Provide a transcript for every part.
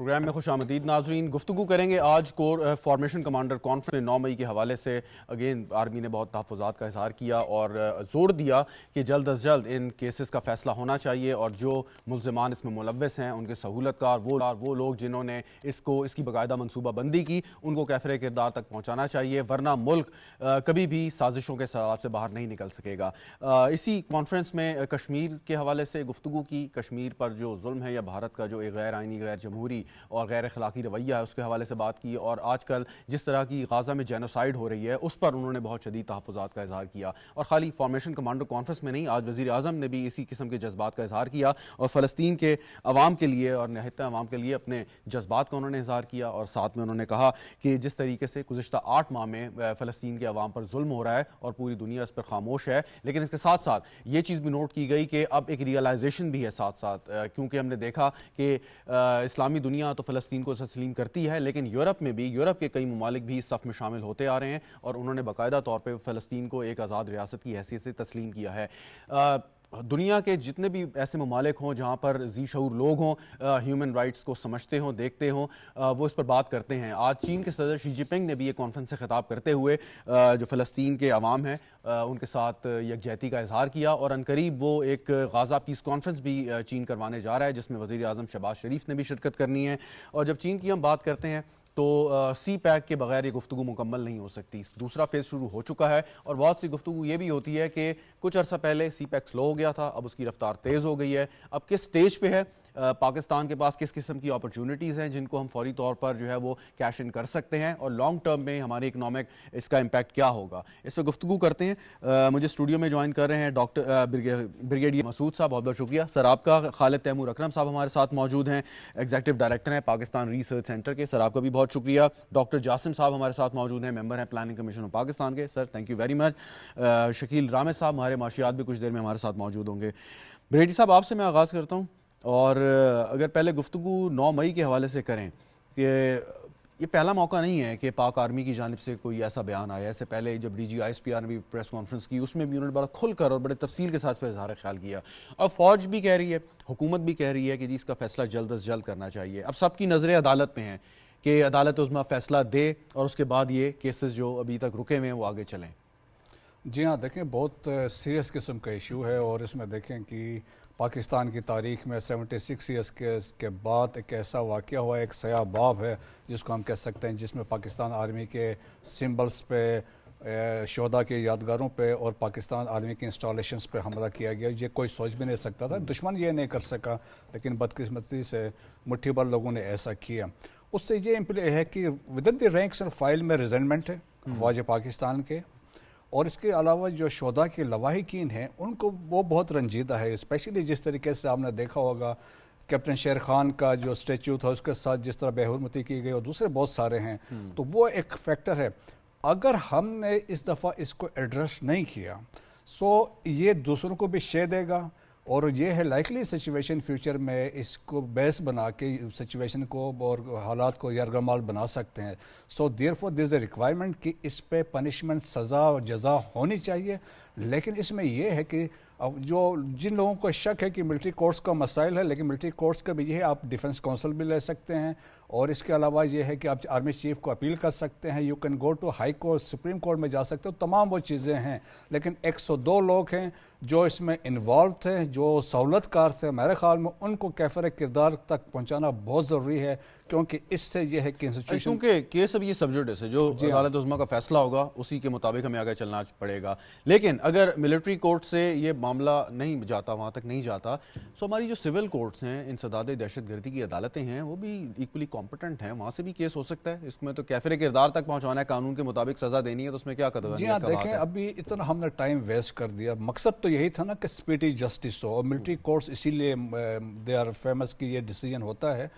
Programme میں خوش آمدید ناظرین. گفتگو کریں گے آج کور فارمیشن کمانڈر کانفرنس میں 9 مئی کے حوالے سے. اگین آرمی نے بہت تحفظات کا اظہار کیا اور زور دیا کہ جلد از جلد ان کیسز کا فیصلہ ہونا چاہیے اور جو ملزمان اس میں ملوث ہیں ان کے سہولت کار وہ لوگ جنہوں نے اس کی باقاعدہ منصوبہ بندی کی ان کو کیفر کردار تک پہنچانا چاہیے، ورنہ ملک کبھی بھی سازشوں کے سراب سے باہر نہیں نکل سکے گا. اسی کانفرنس میں کشمیر کے حوالے سے گفتگو کی. کشمیر پر جو ظلم ہے یا بھارت کا جو ایک غیر آئینی، غیر جمہوری اور غیر اخلاقی رویہ ہے اس کے حوالے سے بات کی، اور آج کل جس طرح کی غازہ میں جینوسائیڈ ہو رہی ہے اس پر انہوں نے بہت شدید تحفظات کا اظہار کیا. اور خالی فارمیشن کمانڈر کانفرنس میں نہیں، آج وزیر اعظم نے بھی اسی قسم کے جذبات کا اظہار کیا اور فلسطین کے عوام کے لیے اور نہتے عوام کے لیے اپنے جذبات کا انہوں نے اظہار کیا. اور ساتھ میں انہوں نے کہا کہ جس طریقے سے گزشتہ 8 ماہ میں فلسطین کے عوام پر ظلم ہو رہا ہے اور پوری دنیا اس پر خاموش ہے، لیکن اس کے ساتھ ساتھ یہ چیز بھی نوٹ کی گئی کہ اب ایک ریئلائزیشن بھی ہے ساتھ ساتھ، کیونکہ ہم نے دیکھا کہ اسلامی دنیا تو فلسطین کو تسلیم کرتی ہے، لیکن یورپ میں بھی یورپ کے کئی ممالک بھی اس صف میں شامل ہوتے آ رہے ہیں اور انہوں نے باقاعدہ طور پہ فلسطین کو ایک آزاد ریاست کی حیثیت سے تسلیم کیا ہے. دنیا کے جتنے بھی ایسے ممالک ہوں جہاں پر ذی شعور لوگ ہوں، ہیومن رائٹس کو سمجھتے ہوں، دیکھتے ہوں، وہ اس پر بات کرتے ہیں. آج چین کے صدر شی جن پنگ نے بھی ایک کانفرنس سے خطاب کرتے ہوئے جو فلسطین کے عوام ہیں ان کے ساتھ یکجہتی کا اظہار کیا، اور عنقریب وہ ایک غازہ پیس کانفرنس بھی چین کروانے جا رہا ہے جس میں وزیر اعظم شہباز شریف نے بھی شرکت کرنی ہے. اور جب چین کی ہم بات کرتے ہیں تو سی پیک کے بغیر یہ گفتگو مکمل نہیں ہو سکتی. دوسرا فیز شروع ہو چکا ہے اور بہت سی گفتگو یہ بھی ہوتی ہے کہ کچھ عرصہ پہلے سی پیک سلو ہو گیا تھا، اب اس کی رفتار تیز ہو گئی ہے. اب کس سٹیج پہ ہے پاکستان کے پاس، کس قسم کی اپرچونٹیز ہیں جن کو ہم فوری طور پر جو ہے وہ کیش ان کر سکتے ہیں، اور لانگ ٹرم میں ہماری اکنامک اس کا امپیکٹ کیا ہوگا، اس پہ گفتگو کرتے ہیں. مجھے اسٹوڈیو میں جوائن کر رہے ہیں ڈاکٹر بریگیڈیئر مسعود صاحب. بہت بہت شکریہ سر آپ کا. خالد تیمور اکرم صاحب ہمارے ساتھ موجود ہیں، ایگزیکٹو ڈائریکٹر ہیں پاکستان ریسرچ سینٹر کے. سر آپ کا بھی بہت شکریہ. ڈاکٹر جاسم صاحب ہمارے ساتھ موجود ہیں، ممبر ہیں پلاننگ کمیشن آف پاکستان کے. Sir thank you very much. Shakeel Rams صاحب ہمارے معاشیات بھی کچھ دیر میں ہمارے ساتھ موجود ہوں گے. بریگیڈیئر صاحب آپ سے میں آغاز کرتا ہوں، اور اگر پہلے گفتگو 9 مئی کے حوالے سے کریں کہ یہ پہلا موقع نہیں ہے کہ پاک آرمی کی جانب سے کوئی ایسا بیان آیا. اس سے پہلے جب D G I S P R نے بھی پریس کانفرنس کی اس میں بھی انہوں نے بڑا کھل کر اور بڑے تفصیل کے ساتھ اس پہ اظہار خیال کیا. اب فوج بھی کہہ رہی ہے، حکومت بھی کہہ رہی ہے کہ جی اس کا فیصلہ جلد از جلد کرنا چاہیے. اب سب کی نظریں عدالت پہ ہیں کہ عدالت عظمیٰ فیصلہ دے اور اس کے بعد یہ کیسز جو ابھی تک رکے ہوئے ہیں وہ آگے چلیں. جی ہاں، دیکھیں بہت سیریس قسم کا ایشو ہے، اور اس میں دیکھیں کہ پاکستان کی تاریخ میں 76 ایئرس کے بعد ایک ایسا واقعہ ہوا، ایک سیاہ باب ہے جس کو ہم کہہ سکتے ہیں، جس میں پاکستان آرمی کے سمبلز پہ، شہداء کے یادگاروں پہ اور پاکستان آرمی کے انسٹالیشنز پہ حملہ کیا گیا. یہ کوئی سوچ بھی نہیں سکتا تھا، دشمن یہ نہیں کر سکا، لیکن بدقسمتی سے مٹھی بھر لوگوں نے ایسا کیا. اس سے یہ امپلی ہے کہ ودن دی رینکس اینڈ فائل میں ریزنمنٹ ہے فوج پاکستان کے، اور اس کے علاوہ جو شہداء کے لواحقین ہیں ان کو وہ بہت رنجیدہ ہے. اسپیشلی جس طریقے سے آپ نے دیکھا ہوگا کیپٹن شیر خان کا جو اسٹیچو تھا اس کے ساتھ جس طرح بے حرمتی کی گئی، اور دوسرے بہت سارے ہیں. تو وہ ایک فیکٹر ہے. اگر ہم نے اس دفعہ اس کو ایڈریس نہیں کیا سو یہ دوسروں کو بھی شے دے گا، اور یہ ہے لائکلی سچویشن فیوچر میں اس کو بیس بنا کے سچویشن کو اور حالات کو یرغمال بنا سکتے ہیں. So therefore there is a requirement کہ اس پہ پنشمنٹ، سزا اور جزا ہونی چاہیے. لیکن اس میں یہ ہے کہ جو جن لوگوں کو شک ہے کہ ملٹری کورٹس کا مسائل ہے، لیکن ملٹری کورٹس کا بھی یہ ہے آپ ڈیفنس کونسل بھی لے سکتے ہیں، اور اس کے علاوہ یہ ہے کہ آپ آرمی چیف کو اپیل کر سکتے ہیں، you can go to high court, supreme court میں جا سکتے ہو. تمام وہ چیزیں ہیں، لیکن 102 لوگ ہیں جو اس میں انوالو تھے، جو سہولت کار تھے. میرے خیال میں ان کو کیفر کردار تک پہنچانا بہت ضروری ہے، کیونکہ اس سے یہ ہے کہ کیونکہ کیس اب یہ سبجیکٹ ہے جو عدالت عظمیٰ کا فیصلہ ہوگا اسی کے مطابق ہمیں آگے چلنا پڑے گا. لیکن اگر ملٹری کورٹ سے یہ معاملہ نہیں جاتا، وہاں تک نہیں جاتا، سو ہماری جو سول کورٹس ہیں، انسداد دہشت گردی کی عدالتیں ہیں، وہ بھی ایکولی کمپٹنٹ ہیں، وہاں سے بھی کیس ہو سکتا ہے. اس میں تو کیفر کردار تک پہنچانا ہے، قانون کے مطابق سزا دینی ہے، تو اس میں کیا قدر ہے؟ جی ہاں، دیکھیں ابھی اتنا ہم نے ٹائم ویسٹ کر دیا. مقصد تو یہی تھا نا کہ اسپیڈی جسٹس ہو، اور ملٹری کورٹس اسی لیے دے آر فیمس کہ یہ ڈیسیجن ہوتا ہے.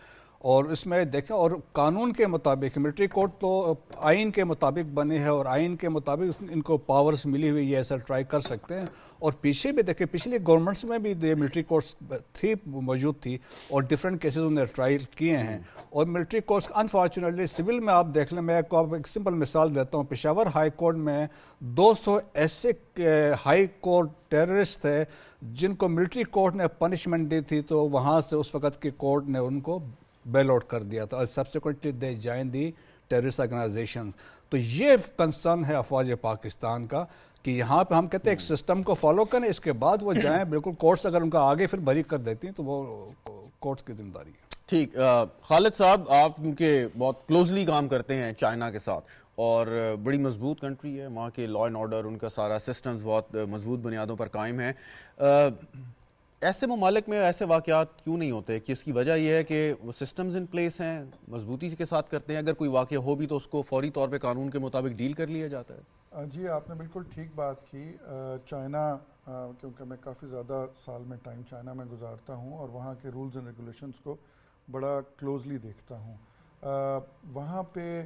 اور اس میں دیکھیں، اور قانون کے مطابق ملٹری کورٹ تو آئین کے مطابق بنے ہے، اور آئین کے مطابق ان کو پاورز ملی ہوئی یہ ایسا ٹرائی کر سکتے ہیں. اور پیچھے بھی دیکھیں پچھلی گورنمنٹس میں بھی ملٹری کورٹس تھی، موجود تھی، اور ڈفرینٹ کیسز انہوں نے ٹرائی کیے ہیں. اور ملٹری کورٹس انفارچونیٹلی سول میں آپ دیکھ لیں، میں آپ کو ایک سمپل مثال دیتا ہوں. پشاور ہائی کورٹ میں 200 ایسے ہائی کورٹ ٹیررسٹ تھے جن کو ملٹری کورٹ نے پنشمنٹ دی تھی، تو وہاں سے اس وقت کی کورٹ نے ان کو بیل آؤٹ کر دیا تھا. Subsequently they join the terrorist organizations. تو یہ کنسرن ہے افواج پاکستان کا کہ یہاں پہ ہم کہتے ہیں ایک سسٹم کو فالو کریں, اس کے بعد وہ جائیں بالکل کورٹس اگر ان کا آگے پھر بری کر دیتی ہیں تو وہ کورٹس کی ذمہ داری ہے. ٹھیک. خالد صاحب, آپ کیونکہ بہت کلوزلی کام کرتے ہیں چائنا کے ساتھ اور بڑی مضبوط کنٹری ہے, وہاں کے لا اینڈ آرڈر, ان کا سارا سسٹمز بہت مضبوط بنیادوں پر قائم ہیں, ایسے ممالک میں ایسے واقعات کیوں نہیں ہوتے؟ کہ اس کی وجہ یہ ہے کہ وہ سسٹمز ان پلیس ہیں, مضبوطی کے ساتھ کرتے ہیں, اگر کوئی واقعہ ہو بھی تو اس کو فوری طور پہ قانون کے مطابق ڈیل کر لیا جاتا ہے. جی آپ نے بالکل ٹھیک بات کی. چائنا, کیونکہ میں کافی زیادہ سال میں ٹائم چائنا میں گزارتا ہوں اور وہاں کے رولز اینڈ ریگولیشنز کو بڑا کلوزلی دیکھتا ہوں. وہاں پہ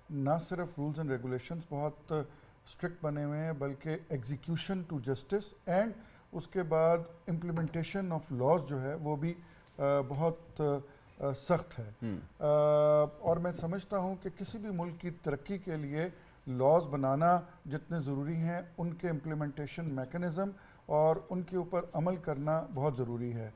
نہ صرف رولز اینڈ ریگولیشنز بہت اسٹرکٹ بنے ہوئے ہیں بلکہ ایگزیکیوشن ٹو جسٹس اینڈ اس کے بعد امپلیمنٹیشن آف لاز جو ہے وہ بھی بہت سخت ہے. اور میں سمجھتا ہوں کہ کسی بھی ملک کی ترقی کے لیے لاز بنانا جتنے ضروری ہیں ان کے امپلیمنٹیشن میکنزم اور ان کے اوپر عمل کرنا بہت ضروری ہے.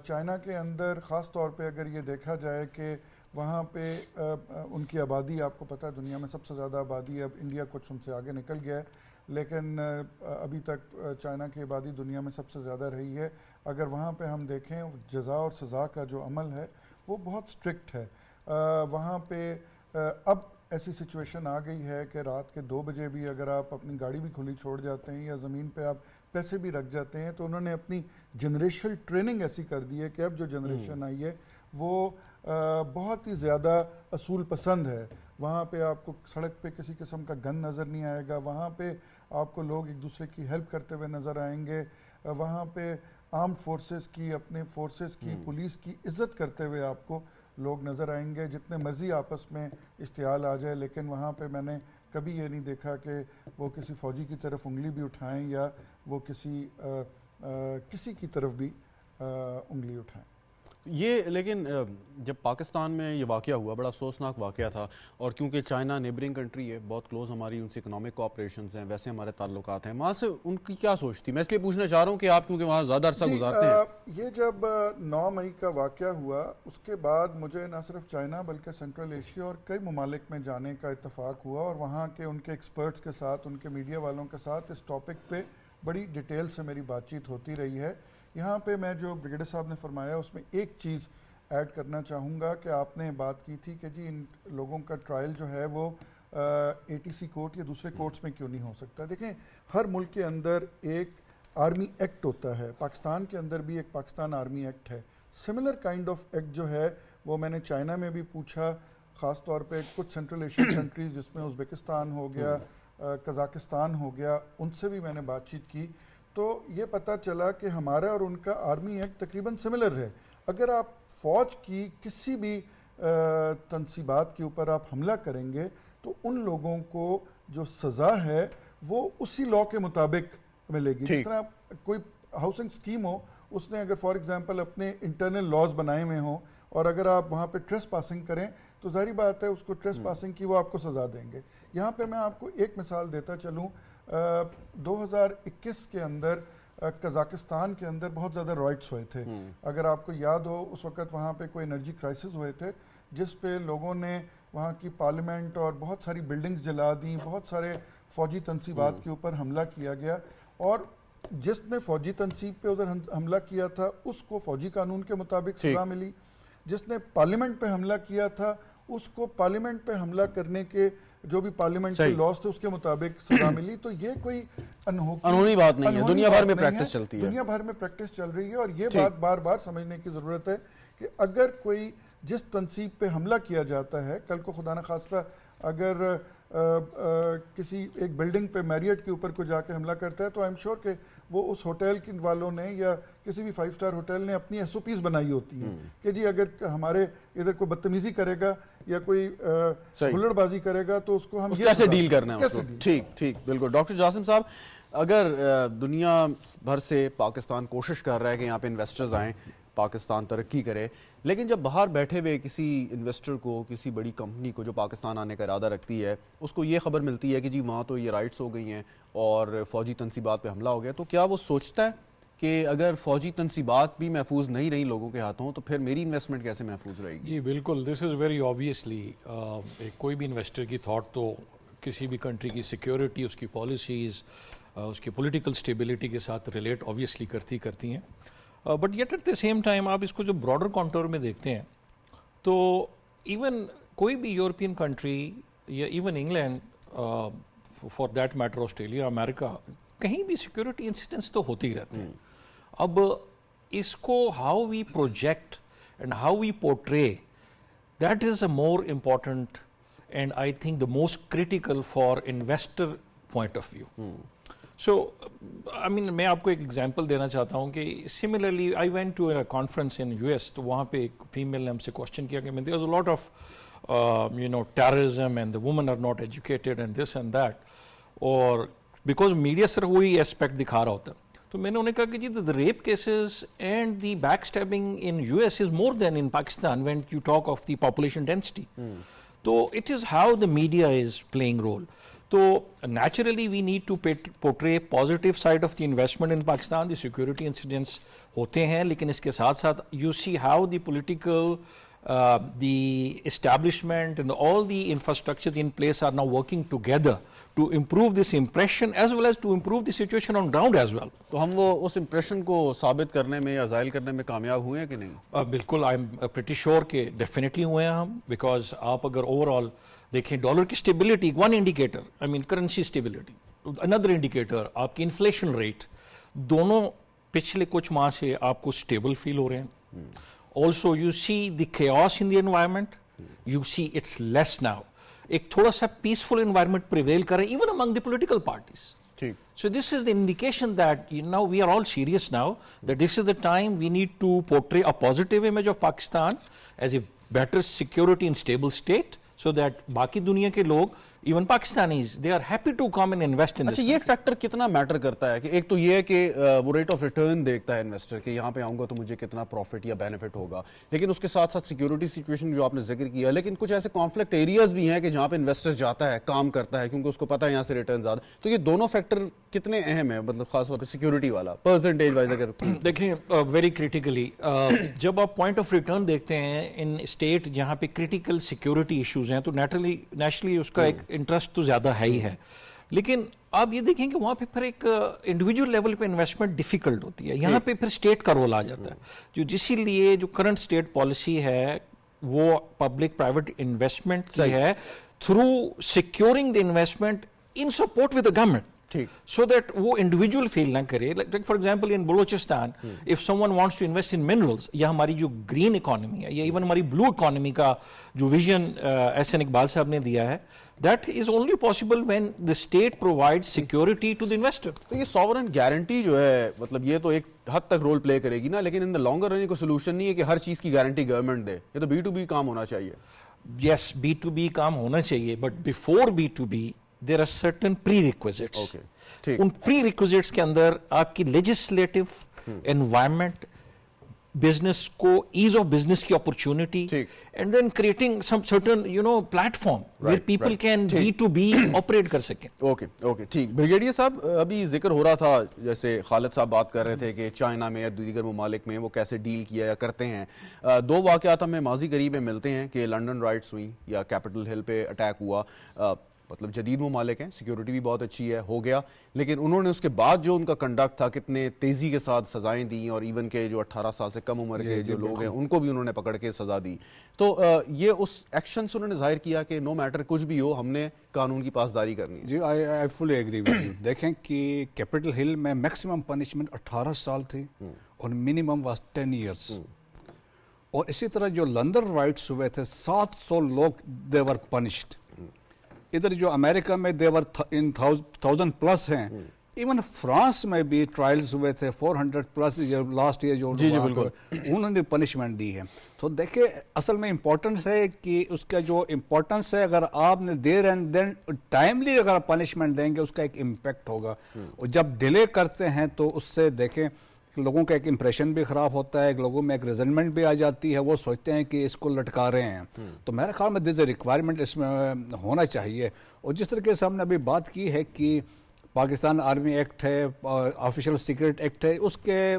چائنا کے اندر خاص طور پہ اگر یہ دیکھا جائے کہ وہاں پہ ان کی آبادی, آپ کو پتہ ہے دنیا میں سب سے زیادہ آبادی ہے, اب انڈیا کچھ ان سے آگے نکل گیا ہے لیکن ابھی تک چائنا کی آبادی دنیا میں سب سے زیادہ رہی ہے. اگر وہاں پہ ہم دیکھیں جزا اور سزا کا جو عمل ہے وہ بہت سٹرکٹ ہے. وہاں پہ اب ایسی سچویشن آ گئی ہے کہ رات کے 2 بجے بھی اگر آپ اپنی گاڑی بھی کھلی چھوڑ جاتے ہیں یا زمین پہ آپ پیسے بھی رکھ جاتے ہیں تو انہوں نے اپنی جنریشنل ٹریننگ ایسی کر دی ہے کہ اب جو جنریشن آئی ہے وہ بہت ہی زیادہ اصول پسند ہے. وہاں پہ آپ کو سڑک پہ کسی قسم کا گن نظر نہیں آئے گا, وہاں پہ آپ کو لوگ ایک دوسرے کی ہیلپ کرتے ہوئے نظر آئیں گے, وہاں پہ آرمڈ فورسز کی, اپنے فورسز کی, پولیس کی عزت کرتے ہوئے آپ کو لوگ نظر آئیں گے. جتنے مرضی آپس میں اشتعال آ جائے لیکن وہاں پہ میں نے کبھی یہ نہیں دیکھا کہ وہ کسی فوجی کی طرف انگلی بھی اٹھائیں یا وہ کسی کی طرف بھی انگلی اٹھائیں. یہ لیکن جب پاکستان میں یہ واقعہ ہوا بڑا افسوسناک واقعہ تھا, اور کیونکہ چائنا نیبرنگ کنٹری ہے, بہت کلوز ہماری ان سے اکنامک کوآپریشنز ہیں, ویسے ہمارے تعلقات ہیں, وہاں سے ان کی کیا سوچ تھی؟ میں اس لیے پوچھنا چاہ رہا ہوں کہ آپ کیونکہ وہاں زیادہ عرصہ گزارتے ہیں. یہ جب 9 مئی کا واقعہ ہوا اس کے بعد مجھے نہ صرف چائنا بلکہ سینٹرل ایشیا اور کئی ممالک میں جانے کا اتفاق ہوا اور وہاں کے ان کے ایکسپرٹس کے ساتھ, ان کے میڈیا والوں کے ساتھ اس ٹاپک پہ بڑی ڈیٹیل سے میری بات چیت ہوتی رہی ہے. یہاں پہ میں جو بریگیڈیئر صاحب نے فرمایا اس میں ایک چیز ایڈ کرنا چاہوں گا کہ آپ نے بات کی تھی کہ جی ان لوگوں کا ٹرائل جو ہے وہ ATC کورٹ یا دوسرے کورٹس میں کیوں نہیں ہو سکتا. دیکھیں ہر ملک کے اندر ایک آرمی ایکٹ ہوتا ہے, پاکستان کے اندر بھی ایک پاکستان آرمی ایکٹ ہے. سملر کائنڈ آف ایکٹ جو ہے وہ میں نے چائنا میں بھی پوچھا, خاص طور پہ کچھ سینٹرل ایشین کنٹریز جس میں ازبکستان ہو گیا, قزاقستان ہو گیا, ان سے بھی میں نے بات چیت کی تو یہ پتہ چلا کہ ہمارا اور ان کا آرمی ایکٹ تقریباً سملر ہے. اگر آپ فوج کی کسی بھی تنصیبات کے اوپر آپ حملہ کریں گے تو ان لوگوں کو جو سزا ہے وہ اسی لاء کے مطابق ملے گی. جس طرح کوئی ہاؤسنگ اسکیم ہو, اس نے اگر فار ایگزامپل اپنے انٹرنل لاز بنائے ہوئے ہوں اور اگر آپ وہاں پہ ٹریس پاسنگ کریں تو ظاہری بات ہے اس کو ٹریس پاسنگ کی وہ آپ کو سزا دیں گے. یہاں پہ میں آپ کو ایک مثال دیتا چلوں, 2021 کے اندر قزاقستان کے اندر بہت زیادہ رائٹس ہوئے تھے. اگر آپ کو یاد ہو اس وقت وہاں پہ کوئی انرجی کرائسس ہوئے تھے جس پہ لوگوں نے وہاں کی پارلیمنٹ اور بہت ساری بلڈنگز جلا دیں, بہت سارے فوجی تنصیبات کے اوپر حملہ کیا گیا اور جس نے فوجی تنصیب پہ ادھر حملہ کیا تھا اس کو فوجی قانون کے مطابق سزا ملی, جس نے پارلیمنٹ پہ حملہ کیا تھا اس کو پارلیمنٹ پہ حملہ کرنے کے جو بھی پارلیمنٹ کے لاز تھے اس کے مطابق سزا ملی. تو یہ کوئی انہونی بات نہیں ہے, دنیا بھر میں پریکٹس چلتی ہے, دنیا بھر میں پریکٹس چل رہی ہے. اور یہ بات بار بار سمجھنے کی ضرورت ہے کہ اگر کوئی جس تنصیب پہ حملہ کیا جاتا ہے, کل کو خدا نخواستہ اگر کسی ایک بلڈنگ پہ میریٹ کے اوپر کو جا کے حملہ کرتا ہے تو آئی ایم شیور کہ وہ اس ہوٹل کے والوں نے یا کسی بھی 5 اسٹار ہوٹل نے اپنی SOPs بنائی ہوتی ہیں کہ جی اگر ہمارے ادھر کوئی بدتمیزی کرے گا یا کوئی ہلڑ بازی کرے گا تو اس کو ہم کیسے ڈیل کرنا ہے اس کو. ٹھیک بالکل. ڈاکٹر جاسم صاحب, اگر دنیا بھر سے پاکستان کوشش کر رہا ہے کہ یہاں پہ انویسٹرز آئیں, پاکستان ترقی کرے, لیکن جب باہر بیٹھے ہوئے کسی انویسٹر کو, کسی بڑی کمپنی کو جو پاکستان آنے کا ارادہ رکھتی ہے, اس کو یہ خبر ملتی ہے کہ جی وہاں تو یہ رائٹس ہو گئی ہیں اور فوجی تنصیبات پہ حملہ ہو گیا, تو کیا وہ سوچتا ہے کہ اگر فوجی تنصیبات بھی محفوظ نہیں رہی لوگوں کے ہاتھوں تو پھر میری انویسٹمنٹ کیسے محفوظ رہے گی؟ جی بالکل، دس از ویری آبویسلی کوئی بھی انویسٹر کی تھاٹ تو کسی بھی کنٹری کی سیکیورٹی، اس کی پالیسیز، اس کی پولیٹیکل سٹیبلٹی کے ساتھ ریلیٹ آبویسلی کرتی ہیں، but yet at the same time آپ اس کو جو براڈر کانٹور میں دیکھتے ہیں تو ایون کوئی بھی یورپین کنٹری یا even England for that matter Australia, امریکہ، کہیں بھی سیکورٹی انسیڈنٹس تو ہوتے ہی رہتے ہیں. اب اس کو how we project and how we portray, that is a more important and I think the most critical for investor point of view. So I mean میں آپ کو ایک ایگزامپل دینا چاہتا ہوں کہ similarly I went to a conference in U S, تو وہاں پہ ایک فیمیل نے ہم سے کوشچن کیا کہ there is a lot of terrorism and the women are not educated and this and that, اور because media سر وہی اسپیکٹ دکھا رہا ہوتا ہے. تو میں نے انہیں کہا کہ جی the rape cases and the backstabbing in US is more than in Pakistan when you talk of the population density. So it is how the media is playing role. So naturally we need to portray positive side of the investment in Pakistan. The security incidents ہوتے ہیں، لیکن اس کے ساتھ ساتھ you see how the political the establishment and all the infrastructures in place are now working together to improve this impression as well as to improve the situation on ground as well. تو ہم وہ اس impression کو ثابت کرنے میں یا زائل کرنے میں کامیاب ہوئے ہیں کہ نہیں؟ بالکل، آئی ایم پریٹی شیور کہ ڈیفینیٹلی ہوئے ہیں ہم، بیکاز آپ اگر اوور آل دیکھیں ڈالر کی اسٹیبلٹی ون انڈیکیٹر، آئی مین کرنسی اسٹیبلٹی، اندر انڈیکیٹر آپ کی انفلیشن ریٹ، دونوں پچھلے کچھ ماہ سے آپ کو اسٹیبل فیل ہو رہے ہیں. Also you see the chaos in the environment, you see it's less now. ایک تھوڑا سا peaceful environment prevail کر رہے ہیں even among the political parties. So this is the indication that now we are all serious now, that this is the time we need to portray a positive image of Pakistan as a better security and stable state, so that باقی دنیا کے لوگ even Pakistanis they are happy to come and invest in this. اچھا، یہ factor کتنا metre کرتا ہے کہ ایک تو یہ ہے کہ وہ ریٹ آف ریٹرن دیکھتا ہے انویسٹر کہ یہاں پہ آؤں گا تو مجھے کتنا پروفٹ یا بینیفٹ ہوگا، لیکن اس کے ساتھ ساتھ سیکیورٹی سچویشن جو آپ نے ذکر کیا، لیکن کچھ ایسے کانفلکٹ ایریاز بھی ہیں کہ جہاں پہ انویسٹر جاتا ہے، کام کرتا ہے، کیونکہ اس کو پتہ ہے یہاں سے ریٹرن زیادہ. تو یہ دونوں فیکٹر کتنے اہم ہیں، مطلب خاص طور پہ سیکیورٹی والا پرسنٹیج وائز اگر دیکھیں ویری کریٹیکلی، جب آپ پوائنٹ آف ریٹرن دیکھتے ہیں ان اسٹیٹ جہاں پہ کریٹیکل سیکیورٹی ایشوز ہیں تو نیچرلی اس کا ایک انٹرسٹ تو زیادہ ہے ہی ہے، لیکن آپ یہ دیکھیں کہ وہاں پہ پھر ایک انڈیویجول لیول پہ انویسٹمنٹ ڈیفیکلٹ ہوتی ہے. یہاں پہ پھر اسٹیٹ کا رول آ جاتا ہے، جو اسی لیے جو کرنٹ اسٹیٹ پالیسی ہے وہ پبلک پرائیویٹ انویسٹمنٹ کی ہے through securing the investment in support with the government, so that وہ انڈیویجول فیل نہ کرے. like for example in Balochistan if someone wants to invest in minerals، یا ہماری جو گرین اکانومی ہے یا ایون ہماری بلو اکانومی کا جو ویژن ایس این اقبال صاحب نے دیا ہے، that is only possible when the state provides security to the investor. تو یہ سوورن گارنٹی جو ہے مطلب یہ تو ایک حد تک رول پلے کرے گی نا، لیکن ان دا لانگر رن کوئی سولوشن نہیں ہے کہ ہر چیز کی گارنٹی گورنمنٹ دے. یہ تو بی ٹو بی کام ہونا چاہیے. yes B2B کام ہونا چاہیے، but before B2B there are certain prerequisites. In prerequisites کے اندر آپ کی لیجسلیٹو انوائرمنٹ، بزنس کو ایز آف بزنس کی opportunity, and then creating some certain platform where people can B2B operate کر سکیں. اوکے ٹھیک. بریگیڈیئر صاحب، ابھی ذکر ہو رہا تھا جیسے خالد صاحب بات کر رہے تھے کہ چائنا میں یا دیگر ممالک میں وہ کیسے ڈیل کیا یا کرتے ہیں. دو واقعات ہمیں ماضی قریب میں ملتے ہیں کہ لنڈن رائٹس ہوئی یا کیپٹل ہل پہ اٹیک ہوا. مطلب جدید ممالک ہیں، سیکیورٹی بھی بہت اچھی ہے، ہو گیا، لیکن انہوں نے اس کے بعد جو ان کا کنڈکٹ تھا کتنے تیزی کے ساتھ سزائیں دیں، اور ایون کہ جو 18 سال سے کم عمر کے جو لوگ ہیں ان کو بھی انہوں نے پکڑ کے سزا دی. تو یہ اس ایکشن سے انہوں نے ظاہر کیا کہ نو میٹر کچھ بھی ہو ہم نے قانون کی پاسداری کرنی ہے. جی آئی فلی ایگری ود یو. دیکھیں کہ کیپٹل ہل میں میکسیمم پنشمنٹ 18 سال تھی اور منیمم واز 10 ایئرس. اور اسی طرح جو لندن رائٹس ہوئے تھے 700 لوگ دے ور پنشڈ. ادھر جو امریکہ میں دیور ان 1000 پلس ہیں. ایون فرانس میں بھی ٹرائلز ہوئے تھے 400 پلس لاسٹ ایئر جو انہوں نے پنشمنٹ دی ہے. تو دیکھیں اصل میں امپورٹنس ہے کہ اس کا جو امپورٹنس ہے اگر آپ نے دیر اینڈ دین ٹائملی اگر پنشمنٹ دیں گے اس کا ایک امپیکٹ ہوگا. اور جب ڈیلے کرتے ہیں تو اس سے دیکھیں لوگوں کا ایک امپریشن بھی خراب ہوتا ہے، لوگوں میں ایک ریزلمنٹ بھی آ جاتی ہے، وہ سوچتے ہیں کہ اس کو لٹکا رہے ہیں. تو میرے خیال میں دس اے ریکوائرمنٹ اس میں ہونا چاہیے. اور جس طریقے سے ہم نے ابھی بات کی ہے کہ پاکستان آرمی ایکٹ ہے، آفیشیل سیکرٹ ایکٹ ہے، اس کے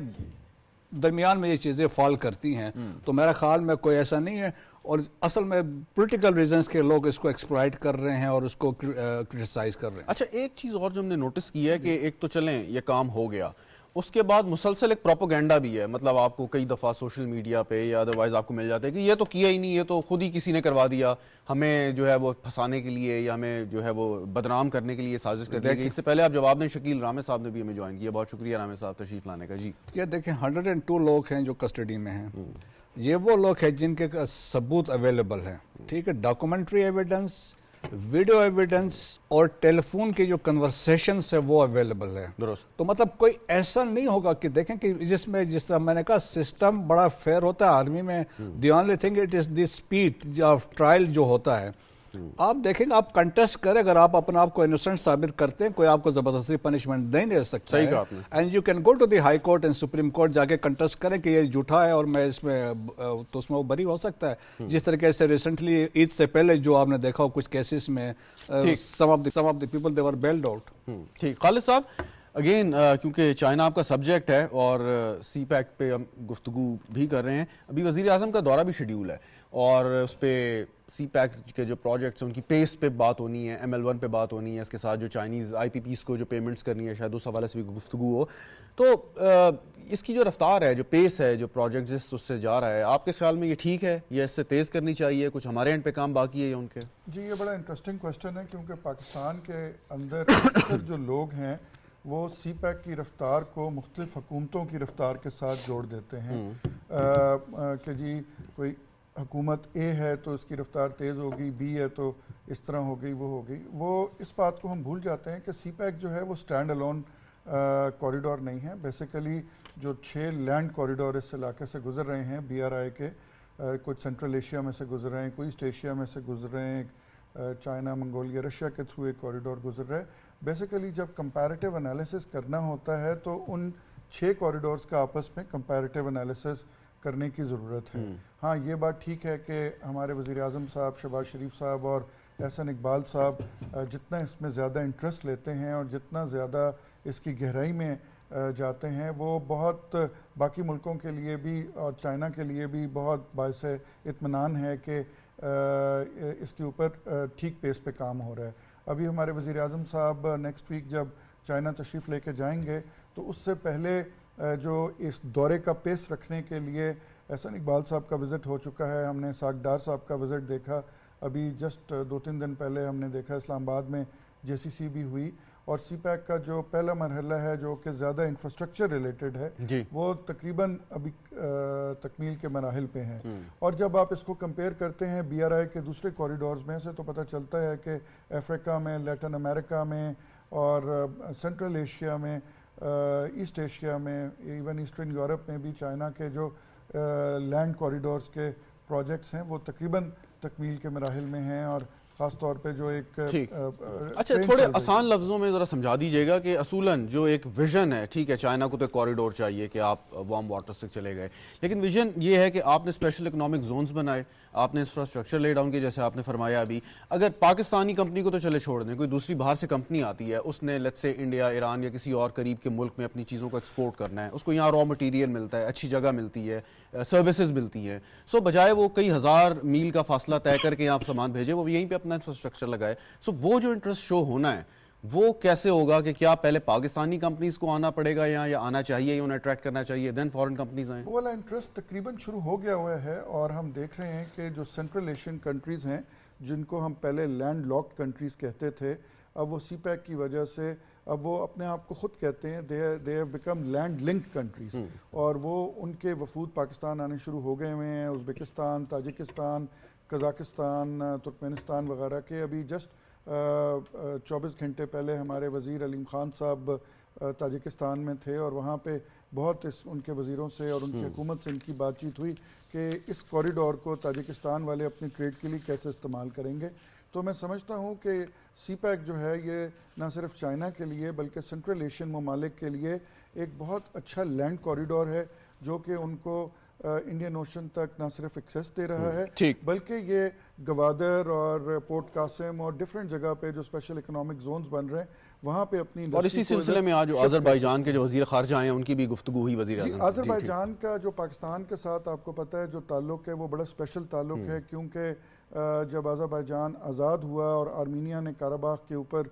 درمیان میں یہ چیزیں فال کرتی ہیں. تو میرا خیال میں کوئی ایسا نہیں ہے، اور اصل میں پولیٹیکل ریزنز کے لوگ اس کو ایکسپلائٹ کر رہے ہیں اور اس کو کرٹیسائز کر رہے ہیں. اچھا ایک چیز اور جو ہم نے نوٹس کی ہے کہ ایک تو چلیں یہ کام ہو گیا، اس کے بعد مسلسل ایک پروپیگنڈا بھی ہے، مطلب آپ کو کئی دفعہ سوشل میڈیا پہ یا ادروائز آپ کو مل جاتا ہے کہ یہ تو کیا ہی نہیں، یہ تو خود ہی کسی نے کروا دیا، ہمیں جو ہے وہ پھنسانے کے لیے یا ہمیں جو ہے وہ بدنام کرنے کے لیے سازش کر دی گئی. اس سے پہلے آپ جواب دیں، شکیل رامے صاحب نے بھی ہمیں جوائن کیا. بہت شکریہ رامے صاحب تشریف لانے کا. جی یہ دیکھیں 102 لوگ ہیں جو کسٹڈی میں ہیں. یہ وہ لوگ ہیں جن کے ثبوت اویلیبل ہیں، ٹھیک ہے، ڈاکومنٹری ایویڈنس، ویڈیو ایویڈنس اور ٹیلی فون کی جو کنورسیشنز ہے وہ اویلیبل ہے. درست. تو مطلب کوئی ایسا نہیں ہوگا کہ دیکھیں کہ جس طرح میں نے کہا سسٹم بڑا فیئر ہوتا ہے آرمی میں. The only thing it is the speed of trial جو ہوتا ہے. آپ دیکھیں گے، آپ کنٹیسٹ کریں، اگر آپ اپنے آپ کو انوسنٹ ثابت کرتے ہیں کوئی آپ کو زبردستی پنشمنٹ نہیں دے سکتا ہے. And you can go to the high court and supreme court, جا کے کنٹیسٹ کریں کہ یہ جھوٹا ہے اور میں اس میں، تو اس میں وہ بری ہو سکتا ہے. جس طریقے سے ریسنٹلی عید سے پہلے جو آپ نے دیکھا کچھ کیسز میں some of the people they were bailed out. ٹھیک. خالد صاحب اگین کیونکہ چائنا آپ کا سبجیکٹ ہے اور سی پیک پہ ہم گفتگو بھی کر رہے ہیں، ابھی وزیر اعظم کا دورہ بھی شیڈیول ہے اور اس پہ سی پیک کے جو پروجیکٹس ہیں ان کی پیس پہ بات ہونی ہے، ML1 پہ بات ہونی ہے، اس کے ساتھ جو چائنیز IPPs کو جو پیمنٹس کرنی ہے شاید اس حوالے سے بھی گفتگو ہو. تو اس کی جو رفتار ہے، جو پیس ہے، جو پروجیکٹ جس اس سے جا رہا ہے، آپ کے خیال میں یہ ٹھیک ہے یا اس سے تیز کرنی چاہیے؟ کچھ ہمارے اینڈ پہ کام باقی ہے یا ان کے؟ جی یہ بڑا انٹرسٹنگ کویسچن ہے، کیونکہ پاکستان کے اندر اکثر جو لوگ ہیں وہ سی پیک کی رفتار کو مختلف حکومتوں کی رفتار کے ساتھ جوڑ دیتے ہیں کہ جی کوئی حکومت A ہے تو اس کی رفتار تیز ہوگی، B ہے تو اس طرح ہو گئی، وہ ہو گئی. وہ اس بات کو ہم بھول جاتے ہیں کہ سی پیک جو ہے وہ سٹینڈ الون کوریڈور نہیں ہے. بیسیکلی جو 6 لینڈ کوریڈور اس علاقے سے گزر رہے ہیں BRI کے، کچھ سینٹرل ایشیا میں سے گزر رہے ہیں، کوئی ایسٹ ایشیا میں سے گزر رہے ہیں، چائنا، منگولیا، رشیا کے تھرو ایک کوریڈور گزر رہا ہے. بیسیکلی جب کمپیریٹیو انالیسس کرنا ہوتا ہے تو ان 6 کوریڈورز کا آپس میں کمپیریٹیو انالیسس کرنے کی ضرورت ہے. ہاں یہ بات ٹھیک ہے کہ ہمارے وزیر اعظم صاحب، شہباز شریف صاحب اور احسن اقبال صاحب جتنا اس میں زیادہ انٹرسٹ لیتے ہیں اور جتنا زیادہ اس کی گہرائی میں جاتے ہیں، وہ بہت باقی ملکوں کے لیے بھی اور چائنا کے لیے بھی بہت باعث اطمینان ہے کہ اس کے اوپر ٹھیک پیس پہ کام ہو رہا ہے. ابھی ہمارے وزیر اعظم صاحب نیکسٹ ویک جب چائنا تشریف لے کے جائیں گے تو اس سے پہلے جو اس دورے کا پیس رکھنے کے لیے احسن اقبال صاحب کا وزٹ ہو چکا ہے. ہم نے ساکھ ڈار صاحب کا وزٹ دیکھا، ابھی جسٹ 2-3 دن پہلے ہم نے دیکھا اسلام آباد میں JCC بھی ہوئی. اور سی پیک کا جو پہلا مرحلہ ہے جو کہ زیادہ انفراسٹرکچر ریلیٹڈ ہے وہ تقریباً ابھی تکمیل کے مراحل پہ ہیں. اور جب آپ اس کو کمپیئر کرتے ہیں BRI کے دوسرے کوریڈورز میں سے تو پتہ چلتا ہے کہ افریقہ میں، لیٹن امریکہ میں اور سینٹرل ایشیا میں، ایسٹ ایشیا میں، ایون ایسٹرن یورپ میں بھی چائنا کے جو لینڈ کوریڈورز کے پروجیکٹس ہیں وہ تقریباً تکمیل کے مراحل میں ہیں. اور خاص طور پہ جو ایک اچھا تھوڑے آسان لفظوں میں ذرا سمجھا دیجیے گا کہ اصولاً جو ایک ویژن ہے، ٹھیک ہے چائنا کو تو کوریڈور چاہیے کہ آپ وارم واٹر سے چلے گئے، لیکن ویژن یہ ہے کہ آپ نے اسپیشل اکنامک زونز بنائے، آپ نے انفراسٹرکچر لے ڈاؤن کیا جیسے آپ نے فرمایا. ابھی اگر پاکستانی کمپنی کو تو چلے چھوڑ دیں، کوئی دوسری باہر سے کمپنی آتی ہے، اس نے لیٹس سے انڈیا، ایران یا کسی اور قریب کے ملک میں اپنی چیزوں کو ایکسپورٹ کرنا ہے، اس کو یہاں را مٹیریل ملتا ہے، اچھی جگہ ملتی ہے، سروسز ملتی ہیں، سو بجائے وہ کئی ہزار میل کا فاصلہ طے کر کے آپ سامان بھیجے، وہ یہیں پہ اپنا انفراسٹرکچر لگائے. سو وہ جو انٹرسٹ شو ہونا ہے وہ کیسے ہوگا کہ کیا پہلے پاکستانی کمپنیز کو آنا پڑے گا یا آنا چاہیے یا انہیں اٹریکٹ کرنا چاہیے دین فورن کمپنیز آئیں؟ وہ والا انٹرسٹ تقریباً شروع ہو گیا ہوا ہے اور ہم دیکھ رہے ہیں کہ جو سینٹرل ایشین کنٹریز ہیں جن کو ہم پہلے لینڈ لاکڈ کنٹریز کہتے تھے، اب وہ سی پیک کی وجہ سے اب وہ اپنے آپ کو خود کہتے ہیں they have become land linked countries, اور وہ ان کے وفود پاکستان آنے شروع ہو گئے ہوئے ہیں. ازبکستان، تاجکستان، قزاقستان، ترکمانستان وغیرہ کے. ابھی جسٹ 24 گھنٹے پہلے ہمارے وزیر علیم خان صاحب تاجکستان میں تھے اور وہاں پہ بہت ان کے وزیروں سے اور ان کی حکومت سے ان کی بات چیت ہوئی کہ اس کوریڈور کو تاجکستان والے اپنی ٹریڈ کے لیے کیسے استعمال کریں گے. تو میں سمجھتا ہوں کہ سی پیک جو ہے یہ نہ صرف چائنا کے لیے بلکہ سینٹرل ایشین ممالک کے لیے ایک بہت اچھا لینڈ کوریڈور ہے جو کہ ان کو انڈین اوشن تک نہ صرف ایکسیس دے رہا ہے بلکہ یہ گوادر اور پورٹ قاسم اور ڈفرینٹ جگہ پہ جو اسپیشل اکنامک زونز بن رہے ہیں وہاں پہ اپنی اور اسی سلسلے میں آج آذربائیجان کے جو وزیر خارجہ ہیں ان کی بھی گفتگو ہوئی وزیر اعظم سے. آذربائیجان کا جو پاکستان کے ساتھ آپ کو پتہ ہے جو تعلق ہے وہ بڑا اسپیشل تعلق ہے، کیونکہ جب آذربائیجان آزاد ہوا اور آرمینیا نے قرباخ کے اوپر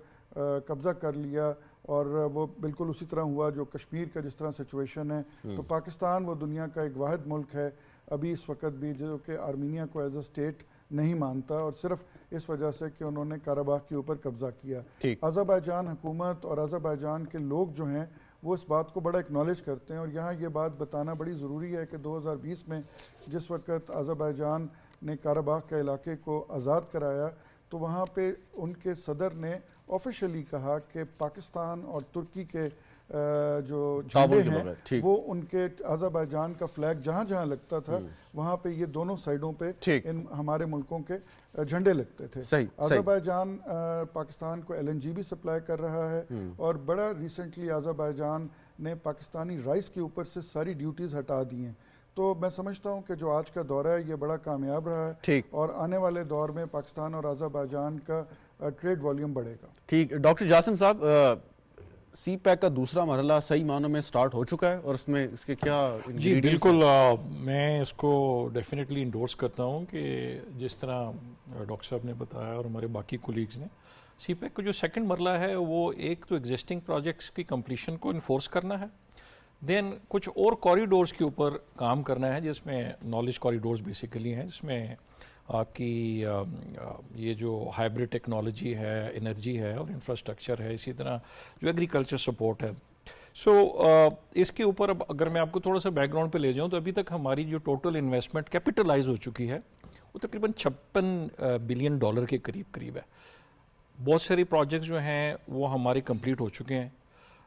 قبضہ کر لیا اور وہ بالکل اسی طرح ہوا جو کشمیر کا جس طرح سچویشن ہے، تو پاکستان وہ دنیا کا ایک واحد ملک ہے ابھی اس وقت بھی جو کہ آرمینیا کو ایز اے اسٹیٹ نہیں مانتا، اور صرف اس وجہ سے کہ انہوں نے قرباخ کے اوپر قبضہ کیا. آذربائیجان حکومت اور آذربائیجان کے لوگ جو ہیں وہ اس بات کو بڑا اکنالج کرتے ہیں، اور یہاں یہ بات بتانا بڑی ضروری ہے کہ 2020 میں جس وقت آذربائیجان نے قرباخ کے علاقے کو آزاد کرایا تو وہاں پہ ان کے صدر نے آفیشلی کہا کہ پاکستان اور ترکی کے جو جھنڈے ہیں وہ ان کے آذربائیجان کا فلیگ جہاں جہاں لگتا تھا وہاں پہ یہ دونوں سائڈوں پہ ان ہمارے ملکوں کے جھنڈے لگتے تھے. آذربائیجان پاکستان کو LNG بھی سپلائی کر رہا ہے، اور بڑا ریسنٹلی آذربائیجان نے پاکستانی رائس کے اوپر سے ساری ڈیوٹیز ہٹا دی ہیں. تو میں سمجھتا ہوں کہ جو آج کا دورہ ہے یہ بڑا کامیاب رہا ہے، اور آنے والے دور میں پاکستان اور آذربائیجان کا ٹریڈ والیوم بڑھے گا. ٹھیک. ڈاکٹر جاسم صاحب، سی پیک کا دوسرا مرحلہ صحیح معنوں میں سٹارٹ ہو چکا ہے، اور اس میں اس کے کیا؟ جی بالکل، میں اس کو ڈیفینیٹلی انڈورس کرتا ہوں کہ جس طرح ڈاکٹر صاحب نے بتایا اور ہمارے باقی کولیگز نے، سی پیک کا جو سیکنڈ مرحلہ ہے وہ ایک تو ایگزسٹنگ پروجیکٹس کی کمپلیشن کو انفورس کرنا ہے، دین کچھ اور کوریڈورز کے اوپر کام کرنا ہے جس میں نالج کوریڈورز بیسیکلی ہیں، جس میں آپ کی یہ جو ہائبرڈ ٹیکنالوجی ہے، انرجی ہے اور انفراسٹرکچر ہے، اسی طرح جو ایگریکلچر سپورٹ ہے. سو اس کے اوپر اب اگر میں آپ کو تھوڑا سا بیک گراؤنڈ پہ لے جاؤں تو ابھی تک ہماری جو ٹوٹل انویسٹمنٹ کیپٹلائز ہو چکی ہے وہ تقریباً $56 بلین کے قریب ہے. بہت ساری پروجیکٹس جو ہیں وہ ہمارے کمپلیٹ ہو چکے ہیں،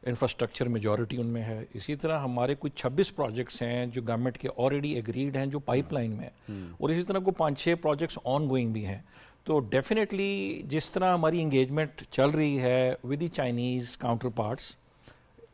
انفراسٹرکچر میجورٹی ان میں ہے. اسی طرح ہمارے کچھ 26 پروجیکٹس ہیں جو گورنمنٹ کے آلریڈی ایگریڈ ہیں جو پائپ لائن میں ہیں، اور اسی طرح کو 5-6 پروجیکٹس آن گوئنگ بھی ہیں. تو ڈیفینیٹلی جس طرح ہماری انگیجمنٹ چل رہی ہے with the Chinese counter parts,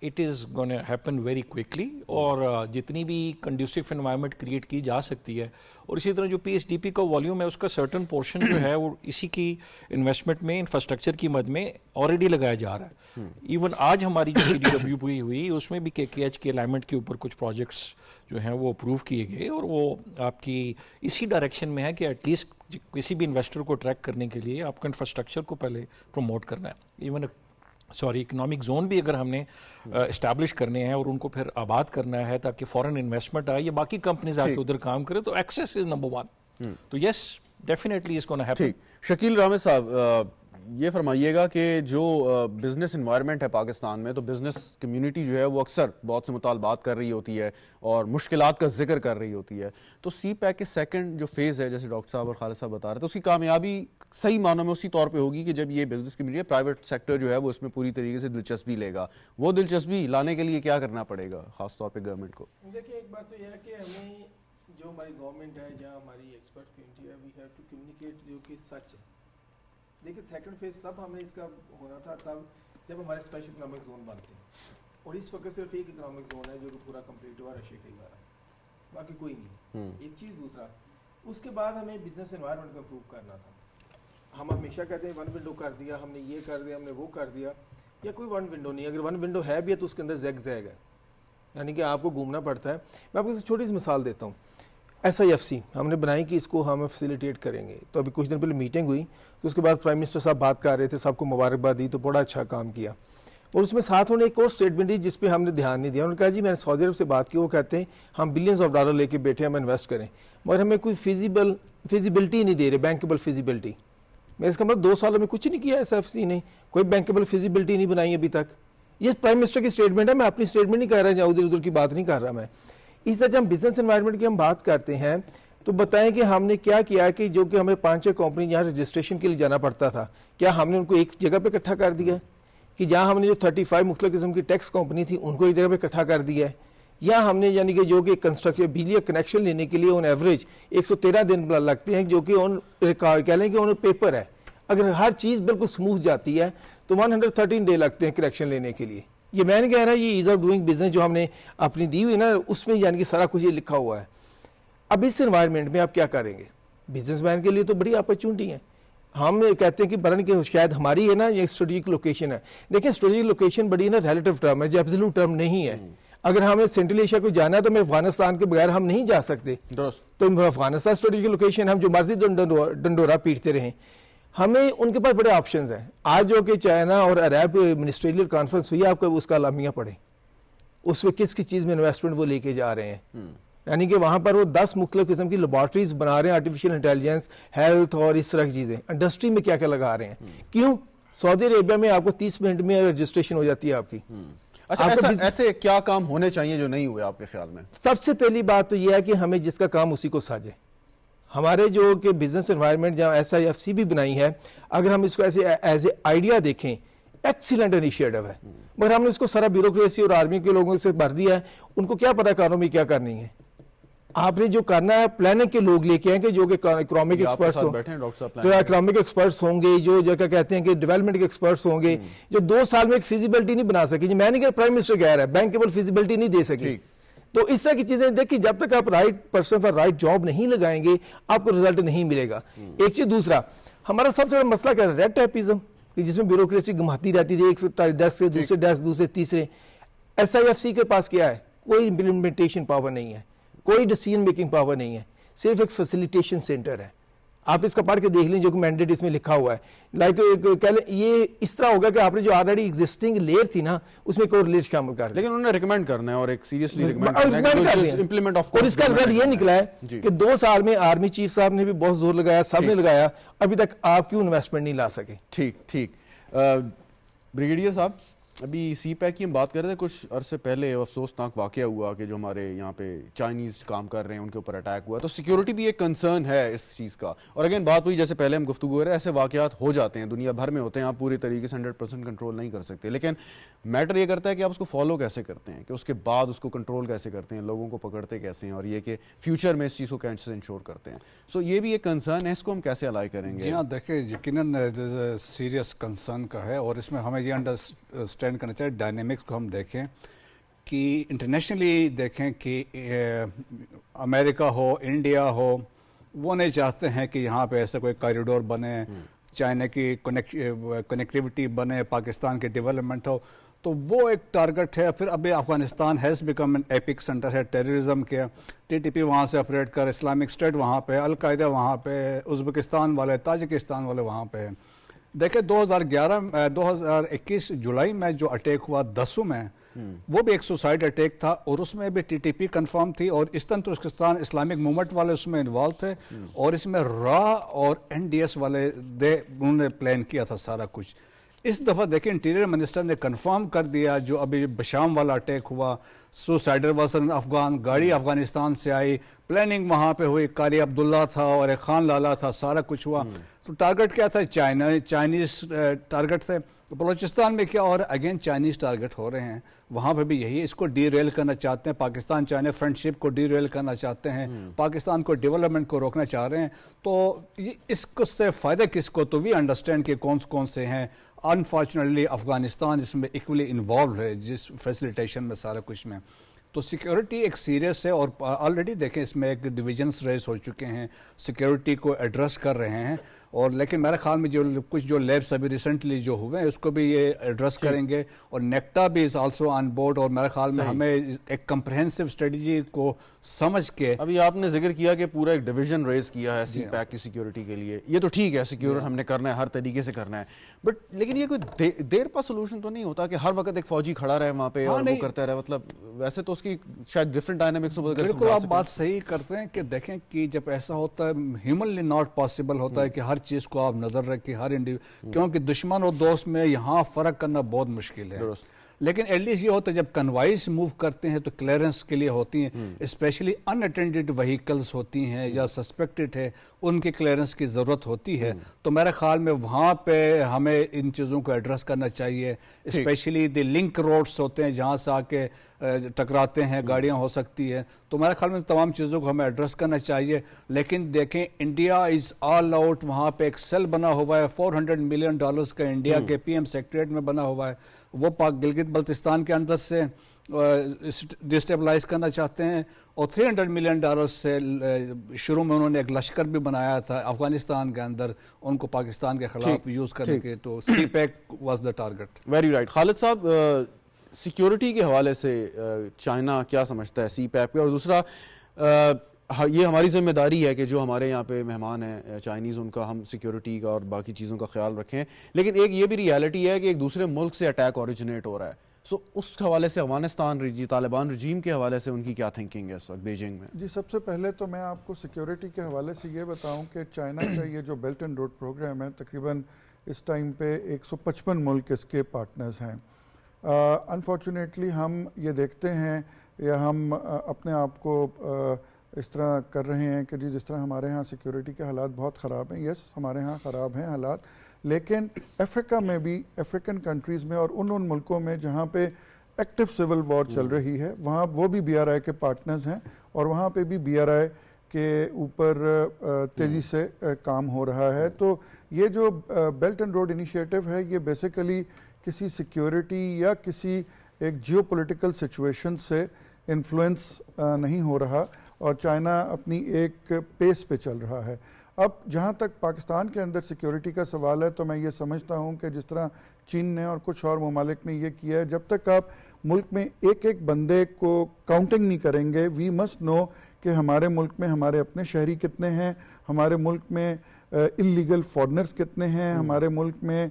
it is gonna happen very quickly, اور جتنی بھی کنڈیوسو انوائرمنٹ کریٹ کی جا سکتی ہے. اور اسی طرح جو PSDP کا والیوم ہے اس کا سرٹن پورشن جو ہے وہ اسی کی انویسٹمنٹ میں انفراسٹرکچر کی مد میں آلریڈی لگایا جا رہا ہے. ایون آج ہماری جو CDW ہوئی اس میں بھی KKH کے الائنمنٹ کے اوپر کچھ پروجیکٹس جو ہیں وہ اپروو کیے گئے، اور وہ آپ کی اسی ڈائریکشن میں ہے کہ ایٹ لیسٹ کسی بھی انویسٹر کو اٹریکٹ کرنے کے لیے آپ کو انفراسٹرکچر کو پہلے پروموٹ کرنا ہے. ایون اکنامک زون بھی اگر ہم نے اسٹیبلش کرنے ہیں اور ان کو پھر آباد کرنا ہے تاکہ فورن انویسٹمنٹ آئے یا باقی کمپنیز آ کے ادھر کام کرے، تو ایکسیس از نمبر 1. تو یس ڈیفینیٹلی اس کو نہ ہیپن. شکیل رامز صاحب، یہ فرمائیے گا کہ جو بزنس انوائرمنٹ ہے پاکستان میں، تو بزنس کمیونٹی جو ہے وہ اکثر بہت سے مطالبات کر رہی ہوتی ہے اور مشکلات کا ذکر کر رہی ہوتی ہے. تو سی پیک کے سیکنڈ جو فیز ہے جیسے ڈاکٹر صاحب اور خالد صاحب بتا رہے تھے، اس کی کامیابی صحیح معنوں میں اسی طور پہ ہوگی کہ جب یہ بزنس کمیونٹی پرائیویٹ سیکٹر جو ہے وہ اس میں پوری طریقے سے دلچسپی لے گا. وہ دلچسپی لانے کے لیے کیا کرنا پڑے گا خاص طور پہ گورنمنٹ کو؟ دیکھیں، ایک بات تو یہ ہے کہ ہمیں جو ہماری گورنمنٹ ہے یا ہماری ایکسپرٹ کمیونٹی ہے، وی ہیو ٹو کمیونیکیٹ جو کہ سچ ہے. دیکھیں سیکنڈ فیز تب ہمیں اس کا ہونا تھا تب جب ہمارے اسپیشل اکنامک زون بنتے ہیں، اور اس وقت صرف ایک اکنامک زون ہے جو کہ پورا کمپلیٹ ہوا، رشیا کا ہی بارہ، باقی کوئی نہیں. ایک چیز. دوسرا، اس کے بعد ہمیں بزنس انوائرمنٹ کو امپروو کرنا تھا. ہم ہمیشہ کہتے ہیں ون ونڈو کر دیا، ہم نے یہ کر دیا، ہم نے وہ کر دیا، یا کوئی ون ونڈو نہیں. اگر ون ونڈو ہے بھی ہے تو اس کے اندر زیگ زیگ ہے، یعنی کہ آپ کو گھومنا پڑتا ہے. میں آپ کو چھوٹی سی مثال دیتا ہوں. SIFC ہم نے بنائی کہ اس کو ہم فیسیلیٹیٹ کریں گے. تو ابھی کچھ دن پہلے میٹنگ ہوئی تو اس کے بعد پرائم منسٹر صاحب بات کر رہے تھے، سب کو مبارکباد دی، تو بڑا اچھا کام کیا. اور اس میں ساتھ انہوں نے ایک اور اسٹیٹمنٹ دی جس پہ ہم نے دھیان نہیں دیا. انہوں نے کہا جی میں نے سعودی عرب سے بات کی، وہ کہتے ہیں ہم بلینز آف ڈالر لے کے بیٹھے ہم انویسٹ کریں، مگر ہمیں کوئی فیزیبلٹی نہیں دے رہے، بینکیبل فیزیبلٹی. میں اس کا مطلب 2 سالوں میں کچھ نہیں کیا SIFC نے، کوئی بینکیبل فیزیبلٹی نہیں بنائی ابھی تک. یہ پرائم منسٹر کی اسٹیٹمنٹ ہے، میں اپنی اسٹیٹمنٹ نہیں کہہ رہا، یا ادھر ادھر کی بات نہیں کر رہا میں. اس طرح جب ہم بزنس انوائرمنٹ کی ہم بات کرتے ہیں تو بتائیں کہ ہم نے کیا کیا کہ جو کہ ہمیں 5-6 کمپنی جہاں رجسٹریشن کے لیے جانا پڑتا تھا، کیا ہم نے ان کو ایک جگہ پہ اکٹھا کر دیا؟ کہ جہاں ہم نے جو 35 مختلف قسم کی ٹیکس کمپنی تھی ان کو ایک جگہ پہ اکٹھا کر دیا ہے؟ یا ہم نے یعنی کہ جو کہ کنسٹرکشن بجلی کا کنیکشن لینے کے لیے آن ایوریج 113 دن لگتے ہیں، جو کہ کہہ لیں کہ ان پیپر ہے. اگر ہر چیز بالکل سموتھ جاتی ہے تو 113 ڈے لگتے ہیں کنیکشن لینے کے لیے. یہ میں نے کہہ رہا یہ ایز آف ڈوئنگ بزنس جو ہم نے اپنی دی ہوئی نا، اس میں یعنی کہ سارا کچھ یہ لکھا ہوا ہے. اب اس انوائرمنٹ میں آپ کیا کریں گے؟ بزنس مین کے لیے تو بڑی اپرچونٹی ہے. ہم کہتے ہیں کہ برن کہ شاید ہماری ہے نا یہ اسٹریٹجک لوکیشن ہے. دیکھیں اسٹریٹجک لوکیشن بڑی نا ریلیٹو ٹرم ہے, جو ایبسولوٹ ٹرم نہیں ہے. اگر ہمیں سینٹرل ایشیا کو جانا ہے تو ہمیں افغانستان کے بغیر ہم نہیں جا سکتے. تو افغانستان اسٹریٹجک لوکیشن, ہم جو مرضی ڈنڈورا پیٹتے رہیں, ہمیں ان کے پاس بڑے آپشنز ہیں. آج جو کہ چائنا اور عرب منسٹریل کانفرنس ہوئی, آپ کو اس کا اعلامیہ پڑھیں, اس میں کس چیز میں انویسٹمنٹ وہ لے کے جا رہے ہیں. یعنی کہ وہاں پر وہ 10 مختلف قسم کی لیبارٹریز بنا رہے ہیں, آرٹیفیشیل انٹیلیجنس, ہیلتھ اور اس طرح کی چیزیں. انڈسٹری میں کیا کیا لگا رہے ہیں. کیوں سعودی عربیہ میں آپ کو 30 منٹ میں رجسٹریشن ہو جاتی ہے آپ کی. اچھا, ایسے کیا کام ہونے چاہیے جو نہیں ہوئے آپ کے خیال میں؟ سب سے پہلی بات تو یہ ہے کہ ہمیں جس کا کام اسی کو ساجے. ہمارے جو کہ بزنس انوائرمنٹ جہاں SIFC بھی بنائی ہے, اگر ہم اس کو ایسے ایز اے آئیڈیا دیکھیں, ایکسیلنٹ انیشیٹو ہے, مگر ہم نے اس کو سارا بیوروکریسی اور آرمی کے لوگوں سے بھر دیا ہے. ان کو کیا پتا اکانومی کیا کرنی ہے. آپ نے جو کرنا ہے پلاننگ کے لوگ لے کے آئیں گے جو کہ اکنامک ایکسپرٹس ہوں, تو اکنامک ایکسپرٹس ہوں گے, جو جگہ کہتے ہیں کہ ڈیولپمنٹ کے ایکسپرٹس ہوں گے, جو 2 سال میں ایک فیزیبلٹی نہیں بنا سکے. میں نہیں کہ پرائم منسٹر کہہ رہا ہے بینکیبل فیزیبلٹی نہیں دے سکی. تو اس طرح کی چیزیں دیکھیں, جب تک آپ رائٹ پرسن پر رائٹ جاب نہیں لگائیں گے آپ کو رزلٹ نہیں ملے گا. ایک چیز. دوسرا, ہمارا سب سے بڑا مسئلہ کیا ہے, ریڈ ٹیپزم, جس میں بیوروکریسی گھماتی رہتی تھی ایک ڈیسک سے دوسرے ڈیسک, دوسرے تیسرے. SIFC کے پاس کیا ہے, کوئی امپلیمنٹیشن پاور نہیں ہے, کوئی ڈیسیژن میکنگ پاور نہیں ہے, صرف ایک فیسیلیٹیشن سینٹر ہے. آپ اس کا پڑھ کے دیکھ لیں جو کہ مینڈیٹ اس میں لکھا ہوا ہے. لائک یہ اس طرح ہوگا کہ آپ نے جو آلریڈی ایگزسٹنگ لیئر تھی نا اس میں کوئی لیئر شامل کر, لیکن انہوں نے ریکمینڈ کرنا ہے اور ایک سیریسلی ریکمینڈ کرنا ہے امپلیمنٹ آف. اور اس کا رزلٹ یہ نکلا ہے کہ 2 سال میں آرمی چیف صاحب نے بھی بہت زور لگایا, سب نے لگایا, ابھی تک آپ کیوں انویسٹمنٹ نہیں لا سکے. ٹھیک. بریگیڈیئر صاحب, ابھی سی پیک کی ہم بات کر رہے تھے. کچھ عرصے پہلے افسوسناک واقعہ ہوا کہ جو ہمارے یہاں پہ چائنیز کام کر رہے ہیں ان کے اوپر اٹیک ہوا, تو سیکیورٹی بھی ایک کنسرن ہے اس چیز کا. اور اگین بات ہوئی جیسے پہلے ہم گفتگو کر رہے ہیں, ایسے واقعات ہو جاتے ہیں, دنیا بھر میں ہوتے ہیں, آپ پوری طریقے سے 100% کنٹرول نہیں کر سکتے. لیکن میٹر یہ کرتا ہے کہ آپ اس کو فالو کیسے کرتے ہیں, کہ اس کے بعد اس کو کنٹرول کیسے کرتے ہیں, لوگوں کو پکڑتے کیسے ہیں, اور یہ کہ فیوچر میں اس چیز کو کیسے انشور کرتے ہیں. سو یہ بھی ایک کنسرن ہے, اس کو ہم کیسے الائی کریں گے؟ جی ہاں, دیکھیں یقیناً سیریس کنسرن کا ہے, اور اس میں ہمیں یہ انڈرسٹینڈ کرنا چاہیے ڈائنامکس کو. ہم دیکھیں کہ انٹرنیشنلی دیکھیں کہ امریکہ ہو, انڈیا ہو, وہ نہیں چاہتے ہیں کہ یہاں پہ ایسا کوئی کاریڈور بنے, چائنا کی کنیکٹیوٹی بنے, پاکستان کی ڈیولپمنٹ ہو. تو وہ ایک ٹارگٹ ہے. پھر ابھی Afghanistan has become an epic centre ہے ٹیررزم کے. TTP وہاں سے آپریٹ کر, اسلامک اسٹیٹ وہاں پہ, القاعدہ وہاں پہ, ازبکستان والے, تاجکستان والے وہاں پہ. دیکھیں 2021 جولائی میں جو اٹیک ہوا دسو میں, وہ بھی ایک سوسائڈ اٹیک تھا, اور اس میں بھی TTP کنفرم تھی, اور ایسٹرن ترکستان اسلامک موومنٹ والے اس میں انوالو تھے, اور اس میں را اور NDS والے انہوں نے پلان کیا تھا سارا کچھ. اس دفعہ دیکھیں انٹیریئر منسٹر نے کنفرم کر دیا, جو ابھی بشام والا اٹیک ہوا, سوسائڈر ورسن افغان, گاڑی افغانستان سے آئی, پلاننگ وہاں پہ ہوئی, قاری عبداللہ تھا اور ایک خان لالا تھا, سارا کچھ ہوا. تو ٹارگٹ کیا تھا, چائنیز ٹارگٹ تھے. بلوچستان میں کیا ہو رہا ہے, اگین چائنیز ٹارگٹ ہو رہے ہیں. وہاں پہ بھی یہی, اس کو ڈی ریل کرنا چاہتے ہیں. پاکستان چائنا فرینڈشپ کو ڈی ریل کرنا چاہتے ہیں, پاکستان کو ڈیولپمنٹ کو روکنا چاہ رہے ہیں. تو اس کو سے فائدہ کس کو, تو وی انڈرسٹینڈ کہ کون سے ہیں. انفارچونیٹلی افغانستان اس میں ایکولی انوالوڈ ہے جس فیسیلیٹیشن میں سارا کچھ میں. تو سیکیورٹی ایک سیریس ہے, اور آلریڈی دیکھیں اس میں ایک ڈویژنس ریز ہو چکے ہیں, سیکیورٹی کو ایڈریس کر رہے ہیں. اور لیکن میرے خیال میں جو لیبس ابھی ریسنٹلی جو ہوئے ہیں اس کو بھی یہ ایڈریس کریں گے, اور نیکٹا بھی از آلسو آن بورڈ. اور میرے خیال میں ہمیں ایک کمپریہنسو اسٹریٹجی کو سمجھ کے, ابھی آپ نے ذکر کیا کہ پورا ایک ڈویژن ریز کیا ہے سی پیک کی سیکیورٹی کے لیے. یہ تو ٹھیک ہے, سیکیور ہم نے کرنا ہے, ہر طریقے سے کرنا ہے, بٹ لیکن یہ کوئی دیر پا سولوشن تو نہیں ہوتا کہ ہر وقت ایک فوجی کھڑا رہے وہاں پہ اور وہ کرتا رہے. مطلب ویسے تو اس کی شاید ڈفرنٹ ڈائنامکس ہو. بالکل آپ بات صحیح کرتے ہیں کہ دیکھیں کہ جب ایسا ہوتا ہے, ہیومنلی ناٹ پاسبل ہوتا ہے کہ ہر چیز کو آپ نظر رکھیں, ہر کیونکہ دشمن اور دوست میں یہاں فرق کرنا بہت مشکل ہے. لیکن ایٹ لیسٹ یہ ہوتا ہے جب کنوائز موو کرتے ہیں تو کلیئرنس کے لیے ہوتی ہیں, اسپیشلی ان اٹینڈڈ وہیکلز ہوتی ہیں یا سسپیکٹڈ ہے, ان کی کلیئرنس کی ضرورت ہوتی ہے. تو میرے خیال میں وہاں پہ ہمیں ان چیزوں کو ایڈریس کرنا چاہیے, اسپیشلی دی لنک روڈز ہوتے ہیں جہاں سے آ کے ٹکراتے ہیں, گاڑیاں ہو سکتی ہیں. تو میرے خیال میں تمام چیزوں کو ہمیں ایڈریس کرنا چاہیے. لیکن دیکھیں انڈیا از آل آؤٹ, وہاں پہ ایک سیل بنا ہوا ہے $400 ملین کا انڈیا کے پی ایم سیکریٹریٹ میں بنا ہوا ہے. وہ پاک گلگت بلتستان کے اندر سے ڈسٹیبلائز کرنا چاہتے ہیں, اور $300 ملین سے شروع میں انہوں نے ایک لشکر بھی بنایا تھا افغانستان کے اندر ان کو پاکستان کے خلاف یوز کرنے کے. تو CPEC was the target. Very right. Khalid صاحب, سیکیورٹی کے حوالے سے چائنا کیا سمجھتا ہے سی پیک پہ؟ اور دوسرا, یہ ہماری ذمہ داری ہے کہ جو ہمارے یہاں پہ مہمان ہیں چائنیز, ان کا ہم سیکیورٹی کا اور باقی چیزوں کا خیال رکھیں, لیکن ایک یہ بھی ریالٹی ہے کہ ایک دوسرے ملک سے اٹیک اوریجنیٹ ہو رہا ہے. سو اس حوالے سے افغانستان طالبان رجیم کے حوالے سے ان کی کیا تھنکنگ ہے اس وقت بیجنگ میں؟ جی, سب سے پہلے تو میں آپ کو سیکیورٹی کے حوالے سے یہ بتاؤں کہ چائنا کا یہ جو بیلٹ اینڈ روڈ پروگرام ہے, تقریباً اس ٹائم پہ 155 ملک اس کے پارٹنرز ہیں. انفارچونیٹلی ہم یہ دیکھتے ہیں یا ہم اپنے آپ کو اس طرح کر رہے ہیں کہ جس طرح ہمارے ہاں سیکیورٹی کے حالات بہت خراب ہیں. یس, ہمارے ہاں خراب ہیں حالات, لیکن افریقہ میں بھی, افریقن کنٹریز میں اور ان ملکوں میں جہاں پہ ایکٹیو سول وار چل رہی ہے, وہاں وہ بھی بی آر آئی کے پارٹنرز ہیں, اور وہاں پہ بھی بی آر آئی کے اوپر تیزی سے کام ہو رہا ہے. تو یہ جو بیلٹ اینڈ روڈ انیشیٹو ہے, یہ بیسیکلی کسی سیکیورٹی یا کسی ایک جیو پولیٹیکل سچویشن سے انفلوئنس نہیں ہو رہا, اور چائنا اپنی ایک پیس پہ چل رہا ہے. اب جہاں تک پاکستان کے اندر سیکیورٹی کا سوال ہے, تو میں یہ سمجھتا ہوں کہ جس طرح چین نے اور کچھ اور ممالک نے یہ کیا ہے, جب تک آپ ملک میں ایک ایک بندے کو کاؤنٹنگ نہیں کریں گے, وی مسٹ نو کہ ہمارے ملک میں ہمارے اپنے شہری کتنے ہیں, ہمارے ملک میں اللیگل فارنرز کتنے ہیں, ہمارے ملک میں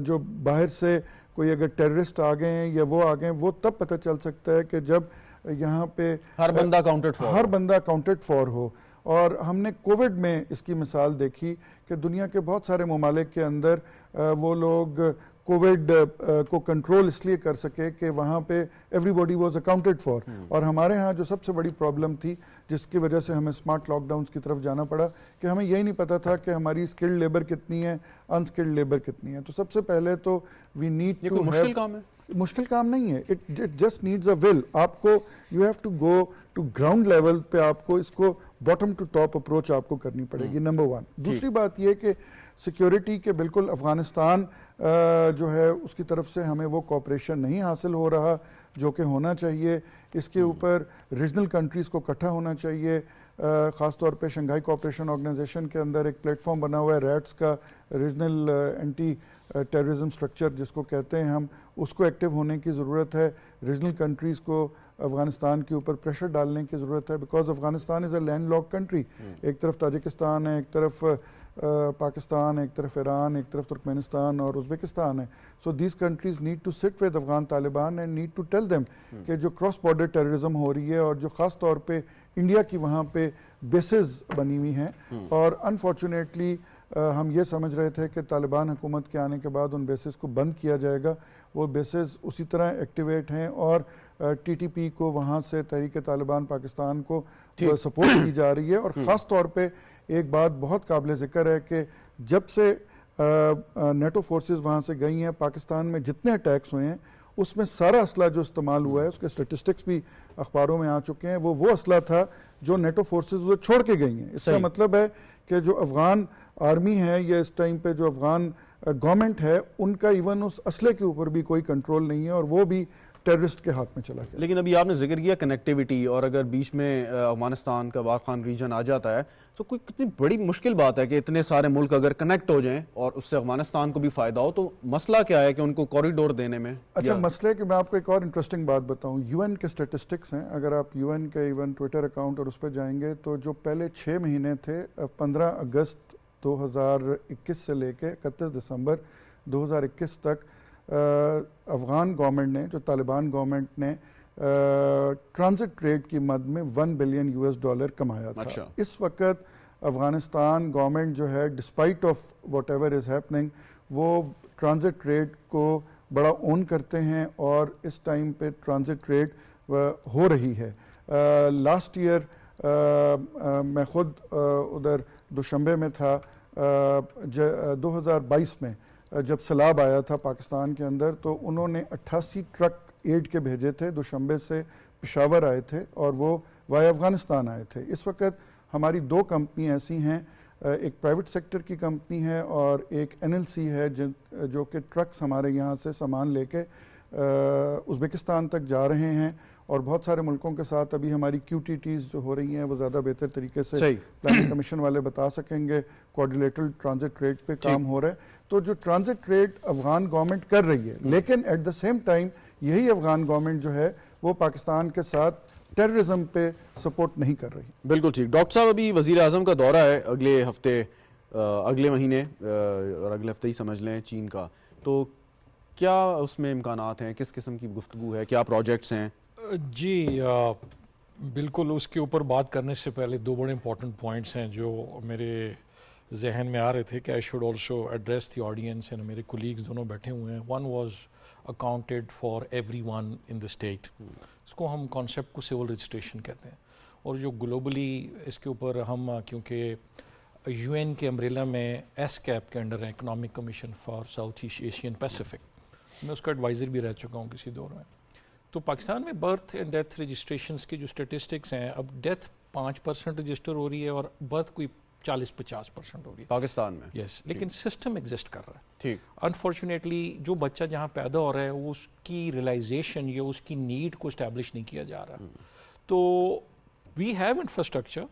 جو باہر سے کوئی اگر ٹیررسٹ آ گئے ہیں یا وہ آ گئے ہیں, وہ تب پتہ چل سکتا ہے کہ جب یہاں پہ ہر بندہ اکاؤنٹڈ فار ہو. اور ہم نے کووڈ میں اس کی مثال دیکھی کہ دنیا کے بہت سارے ممالک کے اندر وہ لوگ کووڈ کو کنٹرول اس لیے کر سکے کہ وہاں پہ every body was accounted for. اور ہمارے ہاں جو سب سے بڑی پرابلم تھی, جس کی وجہ سے ہمیں اسمارٹ لاک ڈاؤنز کی طرف جانا پڑا, کہ ہمیں یہی نہیں پتا تھا کہ ہماری اسکلڈ لیبر کتنی ہے, انسکلڈ لیبر کتنی ہے. تو سب سے پہلے تو وی نیڈ ٹو, مشکل کام ہے, مشکل کام نہیں ہے, it just needs a will. آپ کو you have to go to ground level پہ, آپ کو اس کو باٹم ٹو ٹاپ اپروچ آپ کو کرنی پڑے گی, نمبر 1. دوسری بات یہ کہ سیکیورٹی کے بالکل افغانستان جو ہے اس کی طرف سے ہمیں وہ کوآپریشن نہیں حاصل ہو رہا جو کہ ہونا چاہیے. اس کے اوپر ریجنل کنٹریز کو اکٹھا ہونا چاہیے. خاص طور پہ شنگھائی کوآپریشن آرگنائزیشن کے اندر ایک پلیٹ فارم بنا ہوا ہے ریٹس کا, ریجنل اینٹی ٹیررزم سٹرکچر جس کو کہتے ہیں ہم, اس کو ایکٹیو ہونے کی ضرورت ہے. ریجنل کنٹریز کو افغانستان کے اوپر پریشر ڈالنے کی ضرورت ہے, because Afghanistan is a land lock country. ایک طرف تاجکستان ہے, ایک طرف پاکستان, ایک طرف ایران, ایک طرف ترکمانستان اور ازبکستان ہے. So these countries need to sit with Afghan Taliban and need to tell them کہ جو کراس بارڈر ٹیررزم ہو رہی ہے, اور جو خاص طور پہ انڈیا کی وہاں پہ بیسز بنی ہوئی ہیں, اور انفارچونیٹلی ہم یہ سمجھ رہے تھے کہ طالبان حکومت کے آنے کے بعد ان بیسز کو بند کیا جائے گا. وہ بیسز اسی طرح ایکٹیویٹ ہیں, اور ٹی ٹی پی کو وہاں سے تحریک طالبان پاکستان کو سپورٹ کی جا رہی ہے. اور خاص طور پہ ایک بات بہت قابل ذکر ہے کہ جب سے نیٹو فورسز وہاں سے گئی ہیں, پاکستان میں جتنے اٹیکس ہوئے ہیں اس میں سارا اسلحہ جو استعمال ہوا ہے, اس کے اسٹیٹسٹکس بھی اخباروں میں آ چکے ہیں, وہ اسلحہ تھا جو نیٹو فورسز وہ چھوڑ کے گئی ہیں. اس کا مطلب ہے کہ جو افغان آرمی ہے یا اس ٹائم پہ جو افغان گورنمنٹ ہے, ان کا ایون اس اسلحے کے اوپر بھی کوئی کنٹرول نہیں ہے, اور وہ بھی ٹیررسٹ کے ہاتھ میں چلا گیا. لیکن ابھی آپ نے ذکر کیا کنیکٹیوٹی, اور اگر بیچ میں افغانستان کا واخان ریجن آ جاتا ہے تو کوئی کتنی بڑی مشکل بات ہے کہ اتنے سارے ملک اگر کنیکٹ ہو جائیں اور اس سے افغانستان کو بھی فائدہ ہو, تو مسئلہ کیا ہے کہ ان کو کوریڈور دینے میں؟ اچھا, مسئلہ کہ میں آپ کو ایک اور انٹرسٹنگ بات بتاؤں. یو این کے اسٹیٹسٹکس ہیں, اگر آپ یو این کے ایون ٹویٹر اکاؤنٹ اور اس پہ جائیں گے تو جو پہلے 6 مہینے تھے 15 اگست 2021 سے لے کے 31 دسمبر 2021 تک, افغان گورنمنٹ نے, جو طالبان گورنمنٹ نے ٹرانزٹ ٹریڈ کی مد میں $1 بلین کمایا تھا. اس وقت افغانستان گورنمنٹ جو ہے, despite of what ever is happening, وہ ٹرانزٹ ٹریڈ کو بڑا اون کرتے ہیں, اور اس ٹائم پہ ٹرانزٹ ٹریڈ ہو رہی ہے. لاسٹ ایئر میں خود ادھر دوشنبے میں تھا 2022 میں, جب سیلاب آیا تھا پاکستان کے اندر, تو انہوں نے 88 ٹرک ایڈ کے بھیجے تھے. دوشنبے سے پشاور آئے تھے اور وہ وائے افغانستان آئے تھے. اس وقت ہماری 2 کمپنی ایسی ہیں, ایک پرائیویٹ سیکٹر کی کمپنی ہے اور ایک NLC ہے جو کہ ٹرکس ہمارے یہاں سے سامان لے کے ازبکستان تک جا رہے ہیں, اور بہت سارے ملکوں کے ساتھ ابھی ہماری QTTs جو ہو رہی ہیں وہ زیادہ بہتر طریقے سے پلاننگ کمیشن والے بتا سکیں گے, کوآرڈینیٹڈ ٹرانزٹ ٹریڈ پہ کام ہو رہا ہے. تو جو ٹرانزٹ ٹریڈ افغان گورنمنٹ کر رہی ہے, لیکن ایٹ دا سیم ٹائم یہی افغان گورنمنٹ جو ہے وہ پاکستان کے ساتھ ٹیررزم پہ سپورٹ نہیں کر رہی. بالکل ٹھیک. ڈاکٹر صاحب ابھی وزیر اعظم کا دورہ ہے اگلے ہفتے, اگلے مہینے اور اگلے ہفتے ہی سمجھ لیں چین کا, تو کیا اس میں امکانات ہیں, کس قسم کی گفتگو ہے, کیا پروجیکٹس ہیں؟ جی بالکل, اس کے اوپر بات کرنے سے پہلے 2 بڑے امپورٹنٹ پوائنٹس ہیں جو میرے ذہن میں آ رہے تھے کہ I should also address the audience, and میرے کولیگز دونوں بیٹھے ہوئے ہیں. One was accounted for every one in the state, اس کو ہم کانسیپٹ کو سول رجسٹریشن کہتے ہیں, اور جو گلوبلی اس کے اوپر ہم کیونکہ UN کے امبریلا میں ESCAP کے انڈر ہے, economic commission for south East Asian Pacific, میں اس کا ایڈوائزر بھی رہ چکا ہوں کسی دور میں. تو پاکستان میں برتھ اینڈ ڈیتھ رجسٹریشنس کی جو اسٹیٹسٹکس ہیں, اب ڈیتھ 5% رجسٹر ہو رہی ہے اور برتھ کوئی 40-50% ہو رہی ہے پاکستان میں. یس, لیکن سسٹم ایگزسٹ کر رہا ہے. ٹھیک. انفارچونیٹلی جو بچہ جہاں پیدا ہو رہا ہے اس کی ریلائزیشن یا اس کی نیڈ کو اسٹیبلش نہیں کیا جا رہا. تو we have infrastructure,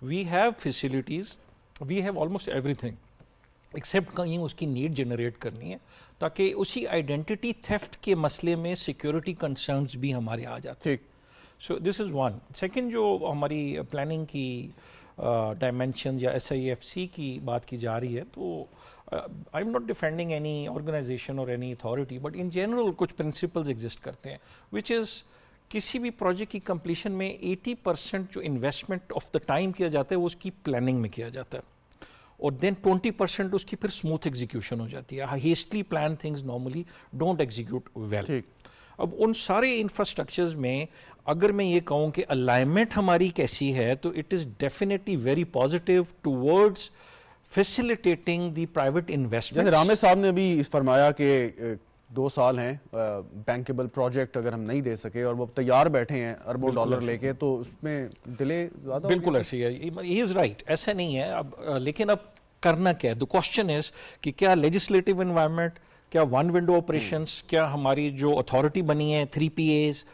we have facilities, we have almost everything except کہیں اس کی نیڈ جنریٹ کرنی ہے, تاکہ اسی آئیڈینٹی تھیفٹ کے مسئلے میں سیکیورٹی کنسرنز بھی ہمارے آ جاتے ہیں. سو دس از ون. سیکنڈ, جو ہماری پلاننگ کی ڈائمینشن یا SIFC کی بات کی جا رہی ہے, تو I am not defending any organization اور any authority, but in general کچھ پرنسپلز ایگزسٹ کرتے ہیں, وچ از کسی بھی پروجیکٹ کی کمپلیشن میں 80% جو انویسٹمنٹ آف دا ٹائم کیا جاتا ہے وہ اس کی پلاننگ میں کیا جاتا ہے, اور دین 20% اس کی پھر اسموتھ ایگزیکیوشن ہو جاتی ہے. Hastily plan things normally don't execute well. اب ان سارے انفراسٹرکچرز میں اگر میں یہ کہوں کہ الائنمنٹ ہماری کیسی ہے, تو it is definitely very positive towards facilitating the private investment. جیسے رامے صاحب نے بھی فرمایا کہ 2 سال ہیں, بینکیبل پروجیکٹ اگر ہم نہیں دے سکے اور وہ تیار بیٹھے ہیں اربوں ڈالر لے کے, تو اس میں ڈیلے زیادہ. بالکل ایسی ہے, ہی از رائٹ, ایسا نہیں ہے. اب لیکن اب کرنا کیا ہے, دا کوشچن از کہ کیا لیجسلیٹو انوائرمنٹ, کیا ون ونڈو آپریشنس, کیا ہماری جو اتھارٹی بنی ہے 3PAs,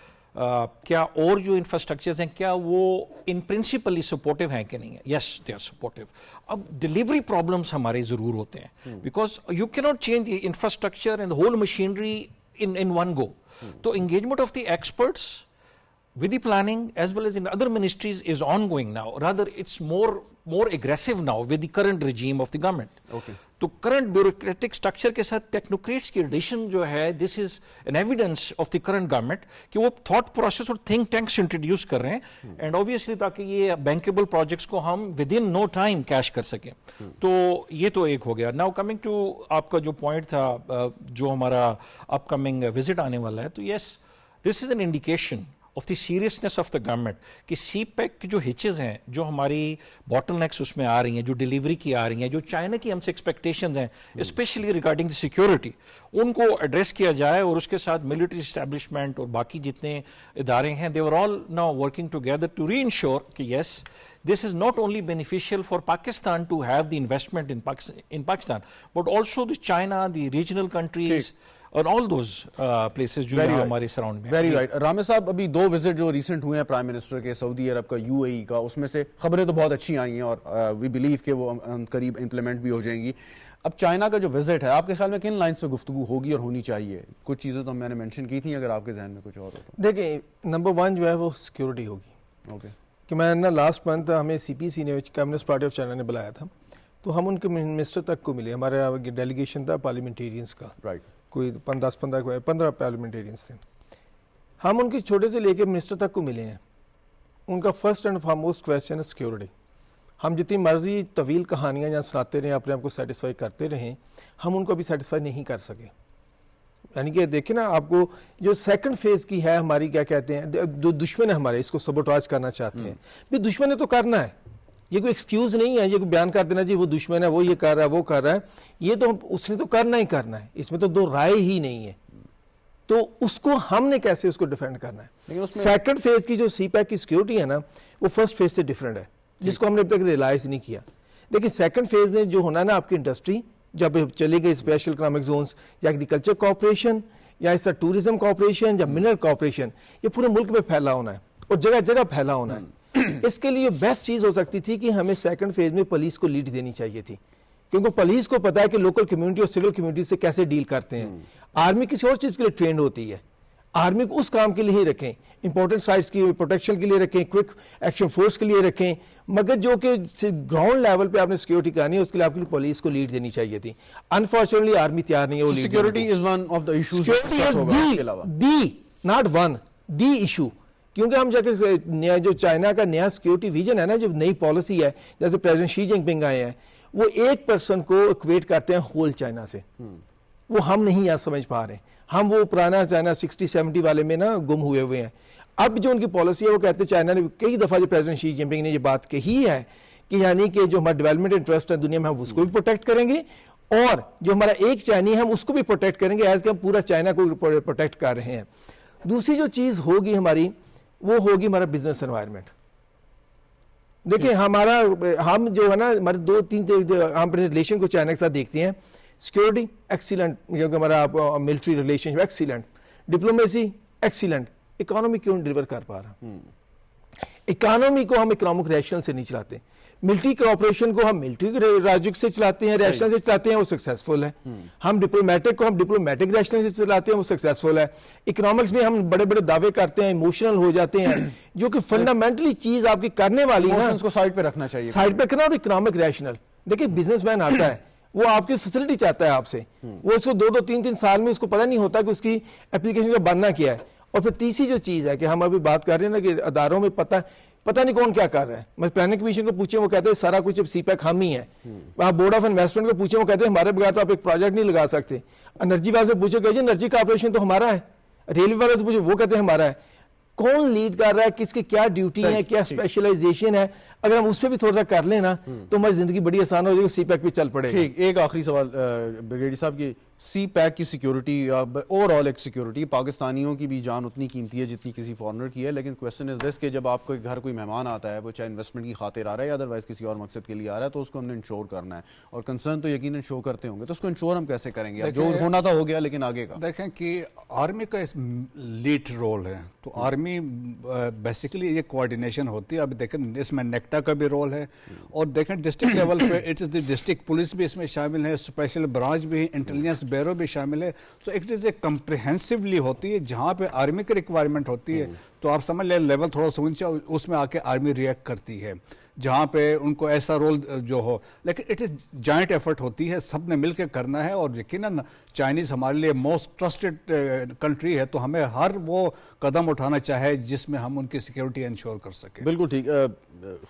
کیا اور جو انفراسٹرکچرز ہیں کیا وہ ان پرنسپلی سپورٹیو ہیں کہ نہیں ہے. یس دے آر سپورٹیو. اب ڈلیوری پرابلمس ہمارے ضرور ہوتے ہیں, بیکاز یو کی not change the infrastructure and whole machinery in one go. تو engagement of the experts with the planning as well as in other ministries is ongoing now. Rather, it's more aggressive now with the current regime of the government. Okay. تو current bureaucratic structure کے ساتھ technocrats کی addition جو ہے, this is an evidence of the current government کہ وہ thought process اور think tanks introduce کر رہے ہیں, and obviously تاکہ یہ bankable projects کو ہم within no time cash کر سکیں. تو یہ تو ایک ہو گیا. Now coming to آپ کا جو point تھا, جو ہمارا upcoming visit آنے والا ہے, تو yes, this is an indication of the seriousness of the government کہ سی پیک کی جو ہچز ہیں, جو ہماری باٹل نیکس اس میں آ رہی ہیں, جو ڈیلیوری کی آ رہی ہیں, جو چائنا کی ہم سے ایکسپیکٹیشنز ہیں اسپیشلی ریگارڈنگ دی سیکیورٹی, ان کو ایڈریس کیا جائے, اور اس کے ساتھ ملٹری اسٹیبلشمنٹ اور باقی جتنے ادارے ہیں, they were all now working together to re-ensure کہ yes, this is not only beneficial for Pakistan to have the investment in Pakistan, but also the China, the regional countries, اور all those places جو یہاں ہمارے surround میں. Very right. Ramay صاحب, ابھی 2 visit جو recent ہوئے ہیں پرائم منسٹر کے, سعودی عرب کا, UAE کا, اس میں سے خبریں تو بہت اچھی آئی ہیں اور وی بلیو کہ وہ قریب امپلیمنٹ بھی ہو جائیں گی. اب چائنا کا جو وزٹ ہے, آپ کے خیال میں کن لائنز پہ گفتگو ہوگی اور ہونی چاہیے؟ کچھ چیزیں تو میں نے مینشن کی تھیں, اگر آپ کے ذہن میں کچھ اور ہو تو. دیکھیں, نمبر 1 جو ہے وہ سیکیورٹی ہوگی. اوکے. کہ میں نا لاسٹ منتھ ہمیں CPC نے, کمیونسٹ پارٹی آف چائنا نے بلایا تھا, تو ہم ان کے منسٹر تک کو ملے. ہمارا ڈیلیگیشن تھا پارلیمنٹیرینس کا, رائٹ, کوئی 15 پارلیمنٹیرینس تھے. ہم ان کے چھوٹے سے لے کے منسٹر تک کو ملے ہیں. ان کا فرسٹ اینڈ فارموسٹ کویسچن ہے سیکیورٹی. ہم جتنی مرضی طویل کہانیاں یہاں سناتے رہیں, اپنے آپ کو سیٹسفائی کرتے رہیں, ہم ان کو ابھی سیٹسفائی نہیں کر سکے. یعنی کہ دیکھیں نا, آپ کو جو سیکنڈ فیز کی ہے ہماری, کیا کہتے ہیں, دشمن ہے ہمارے, اس کو سبوٹاج کرنا چاہتے ہیں. بھی دشمن نے تو کرنا ہے, یہ کوئی ایکسکیوز نہیں ہے, یہ کوئی بیان کر دینا جی وہ دشمن ہے, وہ یہ کر رہا ہے, وہ کر رہا ہے. یہ تو اس نے تو کرنا ہی کرنا ہے, اس میں تو 2 رائے ہی نہیں ہے. تو اس کو ہم نے کیسے اس کو ڈیفینڈ کرنا ہے. سیکنڈ فیز کی جو سی پیک کی سیکیورٹی ہے نا وہ فرسٹ فیز سے ڈیفرنٹ ہے, جس کو ہم نے اب تک ریلائز نہیں کیا. لیکن سیکنڈ فیز نے جو ہونا ہے نا آپ کی انڈسٹری جب چلی گئی اسپیشل اکنامک زونز یا ایگریکلچر کوآپریشن یا اس طرح ٹوریزم کوآپریشن یا منرل کوآپریشن, یہ پورے ملک میں پھیلا ہونا ہے اور جگہ جگہ پھیلا ہونا ہے. اس کے لیے بیسٹ چیز ہو سکتی تھی کہ ہمیں سیکنڈ فیز میں پولیس کو لیڈ دینی چاہیے تھی, کیونکہ پولیس کو پتا ہے کہ لوکل کمیونٹی اور سول کمیونٹی سے کیسے ڈیل کرتے ہیں. آرمی کسی اور چیز کے لیے ٹرینڈ ہوتی ہے, آرمی کو اس کام کے لیے ہی رکھیں, امپورٹنٹ سائٹس کی پروٹیکشن کے لیے رکھیں, کوئک ایکشن فورس کے لیے رکھیں, مگر جو کہ گراؤنڈ لیول پہ آپ نے سیکیورٹی کرانی ہے اس کے لیے آپ کی پولیس کو لیڈ دینی چاہیے تھی. انفارچونیٹلی آرمی تیار نہیں ہے وہ lead. Security is one of the issues, security is the not one the issue, کیونکہ ہم جا کے جو چائنا کا نیا سیکیورٹی ویژن ہے نا, جو نئی پالیسی ہے, جیسے پریزیڈنٹ شی جن پنگ آئے ہیں, وہ ایک پرسن کو اکویٹ کرتے ہیں ہول چائنا سے. وہ ہم نہیں یہاں سمجھ پا رہے, ہم وہ پرانا چائنا 60-70 والے میں نا گم ہوئے ہیں. اب جو ان کی پالیسی ہے وہ کہتے ہیں, چائنا نے کئی دفعہ جو پریزیڈنٹ شی جن پنگ نے یہ بات کہی ہے کہ یعنی کہ جو ہمارا ڈیولپمنٹ انٹرسٹ ہے دنیا میں ہم اس کو بھی پروٹیکٹ کریں گے, اور جو ہمارا ایک چائنی ہے ہم اس کو بھی پروٹیکٹ کریں گے ایز کہ ہم پورا چائنا کو پروٹیکٹ کر رہے ہیں. دوسری جو چیز ہوگی ہماری وہ ہوگی ہمارا بزنس انوائرمنٹ. دیکھیں ہمارا ہم جو ہے نا ہمارے 2-3 ہم اپنے ریلیشن کو چائنا کے ساتھ دیکھتے ہیں. سیکورٹی ایکسیلنٹ, کیونکہ ہمارا military relation excellent, diplomacy excellent, economy کیوں ڈلیور کر پا رہا. اکانومی کو ہم اکنامک ریشنل سے نہیں چلاتے, ملٹری کوآپریشن کو ہم ملٹری لاجک سے چلاتے ہیں, ریشنل سے چلاتے ہیں, وہ سکسیسفل ہے. ہم ڈپلومیٹک کو ہم ڈپلومیٹک ریشنل سے چلاتے ہیں, وہ سکسیسفل ہے. اکنامکس میں ہم بڑے بڑے دعوے کرتے ہیں, ایموشنل ہو جاتے ہیں, جو کہ فنڈامنٹلی چیز آپ کی کرنے والی ہے اس کو سائڈ پہ رکھنا چاہیے, سائڈ پہ رکھنا. اور اکنامک ریشنل, دیکھیں بزنس مین آتا ہے وہ آپ کی فیسلٹی چاہتا ہے آپ سے, وہ اس کو 2-3 سال میں اس کو پتہ نہیں ہوتا کہ اس کی اپلیکیشن کا بننا کیا ہے. اور پھر تیسری جو چیز ہے کہ ہم ابھی بات کر رہے ہیں نا کہ اداروں میں پتہ نہیں کون کیا کر رہا ہے. میں پلاننگ کمیشن کو پوچھیں وہ کہتے ہیں سارا کچھ اب سی پیک ہم ہی ہے. وہاں بورڈ آف انویسٹمنٹ کو پوچھیں وہ کہتے ہیں ہمارے بغیر تو آپ ایک پروجیکٹ نہیں لگا سکتے. انرجی والے سے پوچھیں کہ انرجی کا آپریشن تو ہمارا ہے. ریلوے والے سے پوچھیں وہ کہتے ہیں ہمارا ہے. کون لیڈ کر رہا ہے, کس کی کیا ڈیوٹی ہے, کیا اسپیشلائزیشن ہے, اگر ہم اس پہ بھی تھوڑا سا کر لیں نا تو ہماری زندگی بڑی آسان ہو جائے گی, سی پیک پہ چل پڑے گا. ٹھیک, ایک آخری سوال بریگیڈی صاحب کی, سی پیک کی سیکیورٹی اوور آل ایک سیکیورٹی, پاکستانیوں کی بھی جان اتنی قیمتی ہے جتنی کسی فارنر کی ہے, لیکن کویسچن از دس کہ جب آپ کو گھر کوئی مہمان آتا ہے, وہ چاہے انویسٹمنٹ کی خاطر آ رہا ہے یا ادروائز کسی اور مقصد کے لیے آ رہا ہے, تو اس کو ہم نے انشور کرنا ہے, اور کنسرن تو یقیناً شو کرتے ہوں گے, تو اس کو انشور ہم کیسے کریں گے؟ جو ہونا تھا ہو گیا, لیکن آگے کا دیکھیں کہ آرمی کا اس لیڈ رول ہے, تو آرمی بیسیکلی یہ کوآرڈینیشن ہوتی ہے. اب دیکھیں اس میں نیکٹا کا بھی رول ہے, اور دیکھیں ڈسٹرکٹ لیول پہ it is the district police بھی اس میں شامل ہے, اسپیشل برانچ بھی, انٹیلیجنس بیورو بھی شامل ہے. تو اٹ از اے کمپریہنسولی ہوتی ہے, جہاں پہ آرمی کی ریکوائرمنٹ ہوتی ہے تو آپ سمجھ لیں لیول تھوڑا سا اونچا, اس میں آ کے آرمی ریئیکٹ کرتی ہے جہاں پہ ان کو ایسا رول جو ہو. لیکن اٹ از جوائنٹ ایفرٹ ہوتی ہے, سب نے مل کے کرنا ہے. اور یقیناً چائنیز ہمارے لیے موسٹ ٹرسٹڈ کنٹری ہے, تو ہمیں ہر وہ قدم اٹھانا چاہے جس میں ہم ان کی سیکیورٹی انشور کر سکیں. بالکل ٹھیک.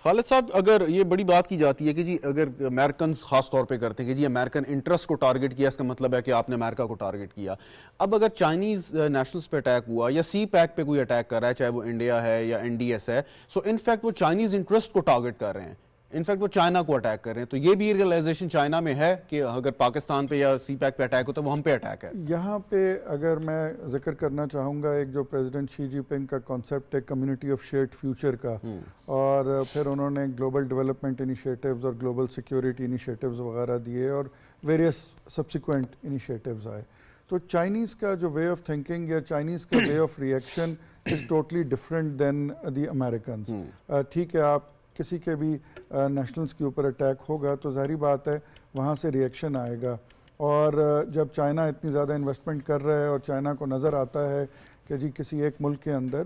خالد صاحب, اگر یہ بڑی بات کی جاتی ہے کہ جی اگر امریکنز خاص طور پہ کرتے ہیں کہ جی امریکن انٹرسٹ کو ٹارگٹ کیا, اس کا مطلب ہے کہ آپ نے امریکہ کو ٹارگٹ کیا. اب اگر چائنیز نیشنلز پہ اٹیک ہوا یا سی پیک پہ کوئی اٹیک کر رہا ہے, چاہے وہ انڈیا ہے یا این ڈی ایس ہے, سو انفیکٹ وہ چائنیز انٹرسٹ کو ٹارگٹ کر رہے ہیں, انفیکٹ وہ چائنا کو اٹیک کر رہے ہیں. تو یہ بھی ریئلائزیشن چائنا میں ہے کہ اگر پاکستان پہ یا سی پیک پہ اٹیک ہوتا ہے وہ ہم پہ اٹیک ہے. یہاں پہ اگر میں ذکر کرنا چاہوں گا ایک جو پریزیڈنٹ شی جی پنگ کا کانسیپٹ ہے کمیونٹی آف شیئرڈ فیوچر کا, اور پھر انہوں نے گلوبل ڈیولپمنٹ انیشیٹیوز اور گلوبل سیکیورٹی انیشیٹیوز وغیرہ دیے, اور ویریس سبسیکوینٹ انیشیٹیوز آئے. تو چائنیز کا جو وے آف تھنکنگ یا چائنیز کا way of reaction is totally different than the Americans. ٹھیک ہے, آپ کسی کے بھی نیشنلز کے اوپر اٹیک ہوگا تو ظاہری بات ہے وہاں سے ریئیکشن آئے گا. اور جب چائنا اتنی زیادہ انویسٹمنٹ کر رہا ہے اور چائنا کو نظر آتا ہے کہ جی کسی ایک ملک کے اندر,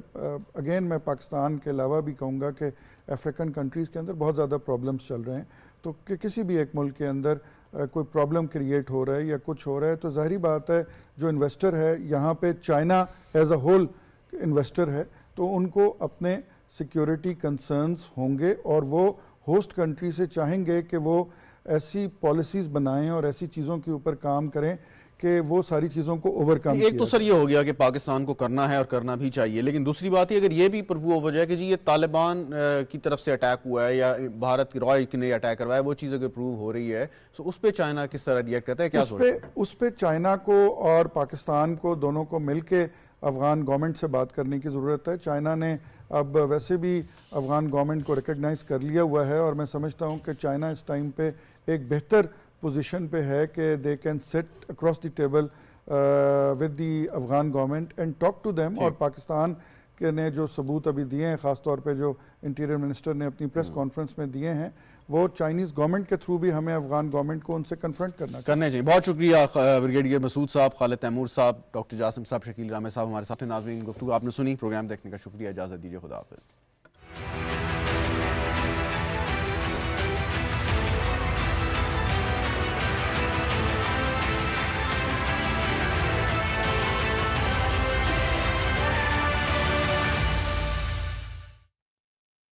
اگین میں پاکستان کے علاوہ بھی کہوں گا کہ افریقن کنٹریز کے اندر بہت زیادہ پرابلمس چل رہے ہیں, تو کہ کسی بھی ایک ملک کے اندر کوئی پرابلم کریٹ ہو رہا ہے یا کچھ ہو رہا ہے, تو ظاہری بات ہے جو انویسٹر ہے یہاں پہ China as a whole investor ہے, تو ان کو اپنے سیکیورٹی کنسرنز ہوں گے, اور وہ ہوسٹ کنٹری سے چاہیں گے کہ وہ ایسی پالیسیز بنائیں اور ایسی چیزوں کے اوپر کام کریں کہ وہ ساری چیزوں کو اوورکم ایک تو سر یہ ہو گیا کہ پاکستان کو کرنا ہے اور کرنا بھی چاہیے، لیکن دوسری بات یہ اگر یہ بھی پروو ہو جائے کہ جی یہ طالبان کی طرف سے اٹیک ہوا ہے یا بھارت کی رائے نے اٹیک کروایا، وہ چیز اگر پروو ہو رہی ہے تو اس پہ چائنا کس طرح ریئیکٹ کرتا ہے، کیا سوچتے ہیں؟ اس پہ چائنا کو اور پاکستان کو دونوں کو مل کے افغان گورنمنٹ سے بات کرنے کی ضرورت ہے. چائنا نے اب ویسے بھی افغان گورنمنٹ کو ریکگنائز کر لیا ہوا ہے اور میں سمجھتا ہوں کہ چائنا اس ٹائم پہ ایک بہتر پوزیشن پہ ہے کہ they can sit across the table with the Afghan government and talk to them. اور پاکستان کے نے جو ثبوت ابھی دیے ہیں، خاص طور پہ جو انٹیریئر منسٹر نے اپنی پریس کانفرنس میں دیے ہیں، وہ چائنیز گورنمنٹ کے تھرو بھی ہمیں افغان گورنمنٹ کو ان سے کنفرنٹ کرنا چاہیے. بہت شکریہ بریگیڈیئر مسعود صاحب، خالد تیمور صاحب، ڈاکٹر جاسم صاحب، شکیل رامے صاحب ہمارے ساتھ. ناظرین گفتگو آپ نے سنی، پروگرام دیکھنے کا شکریہ، اجازت دیجیے، خدا حافظ.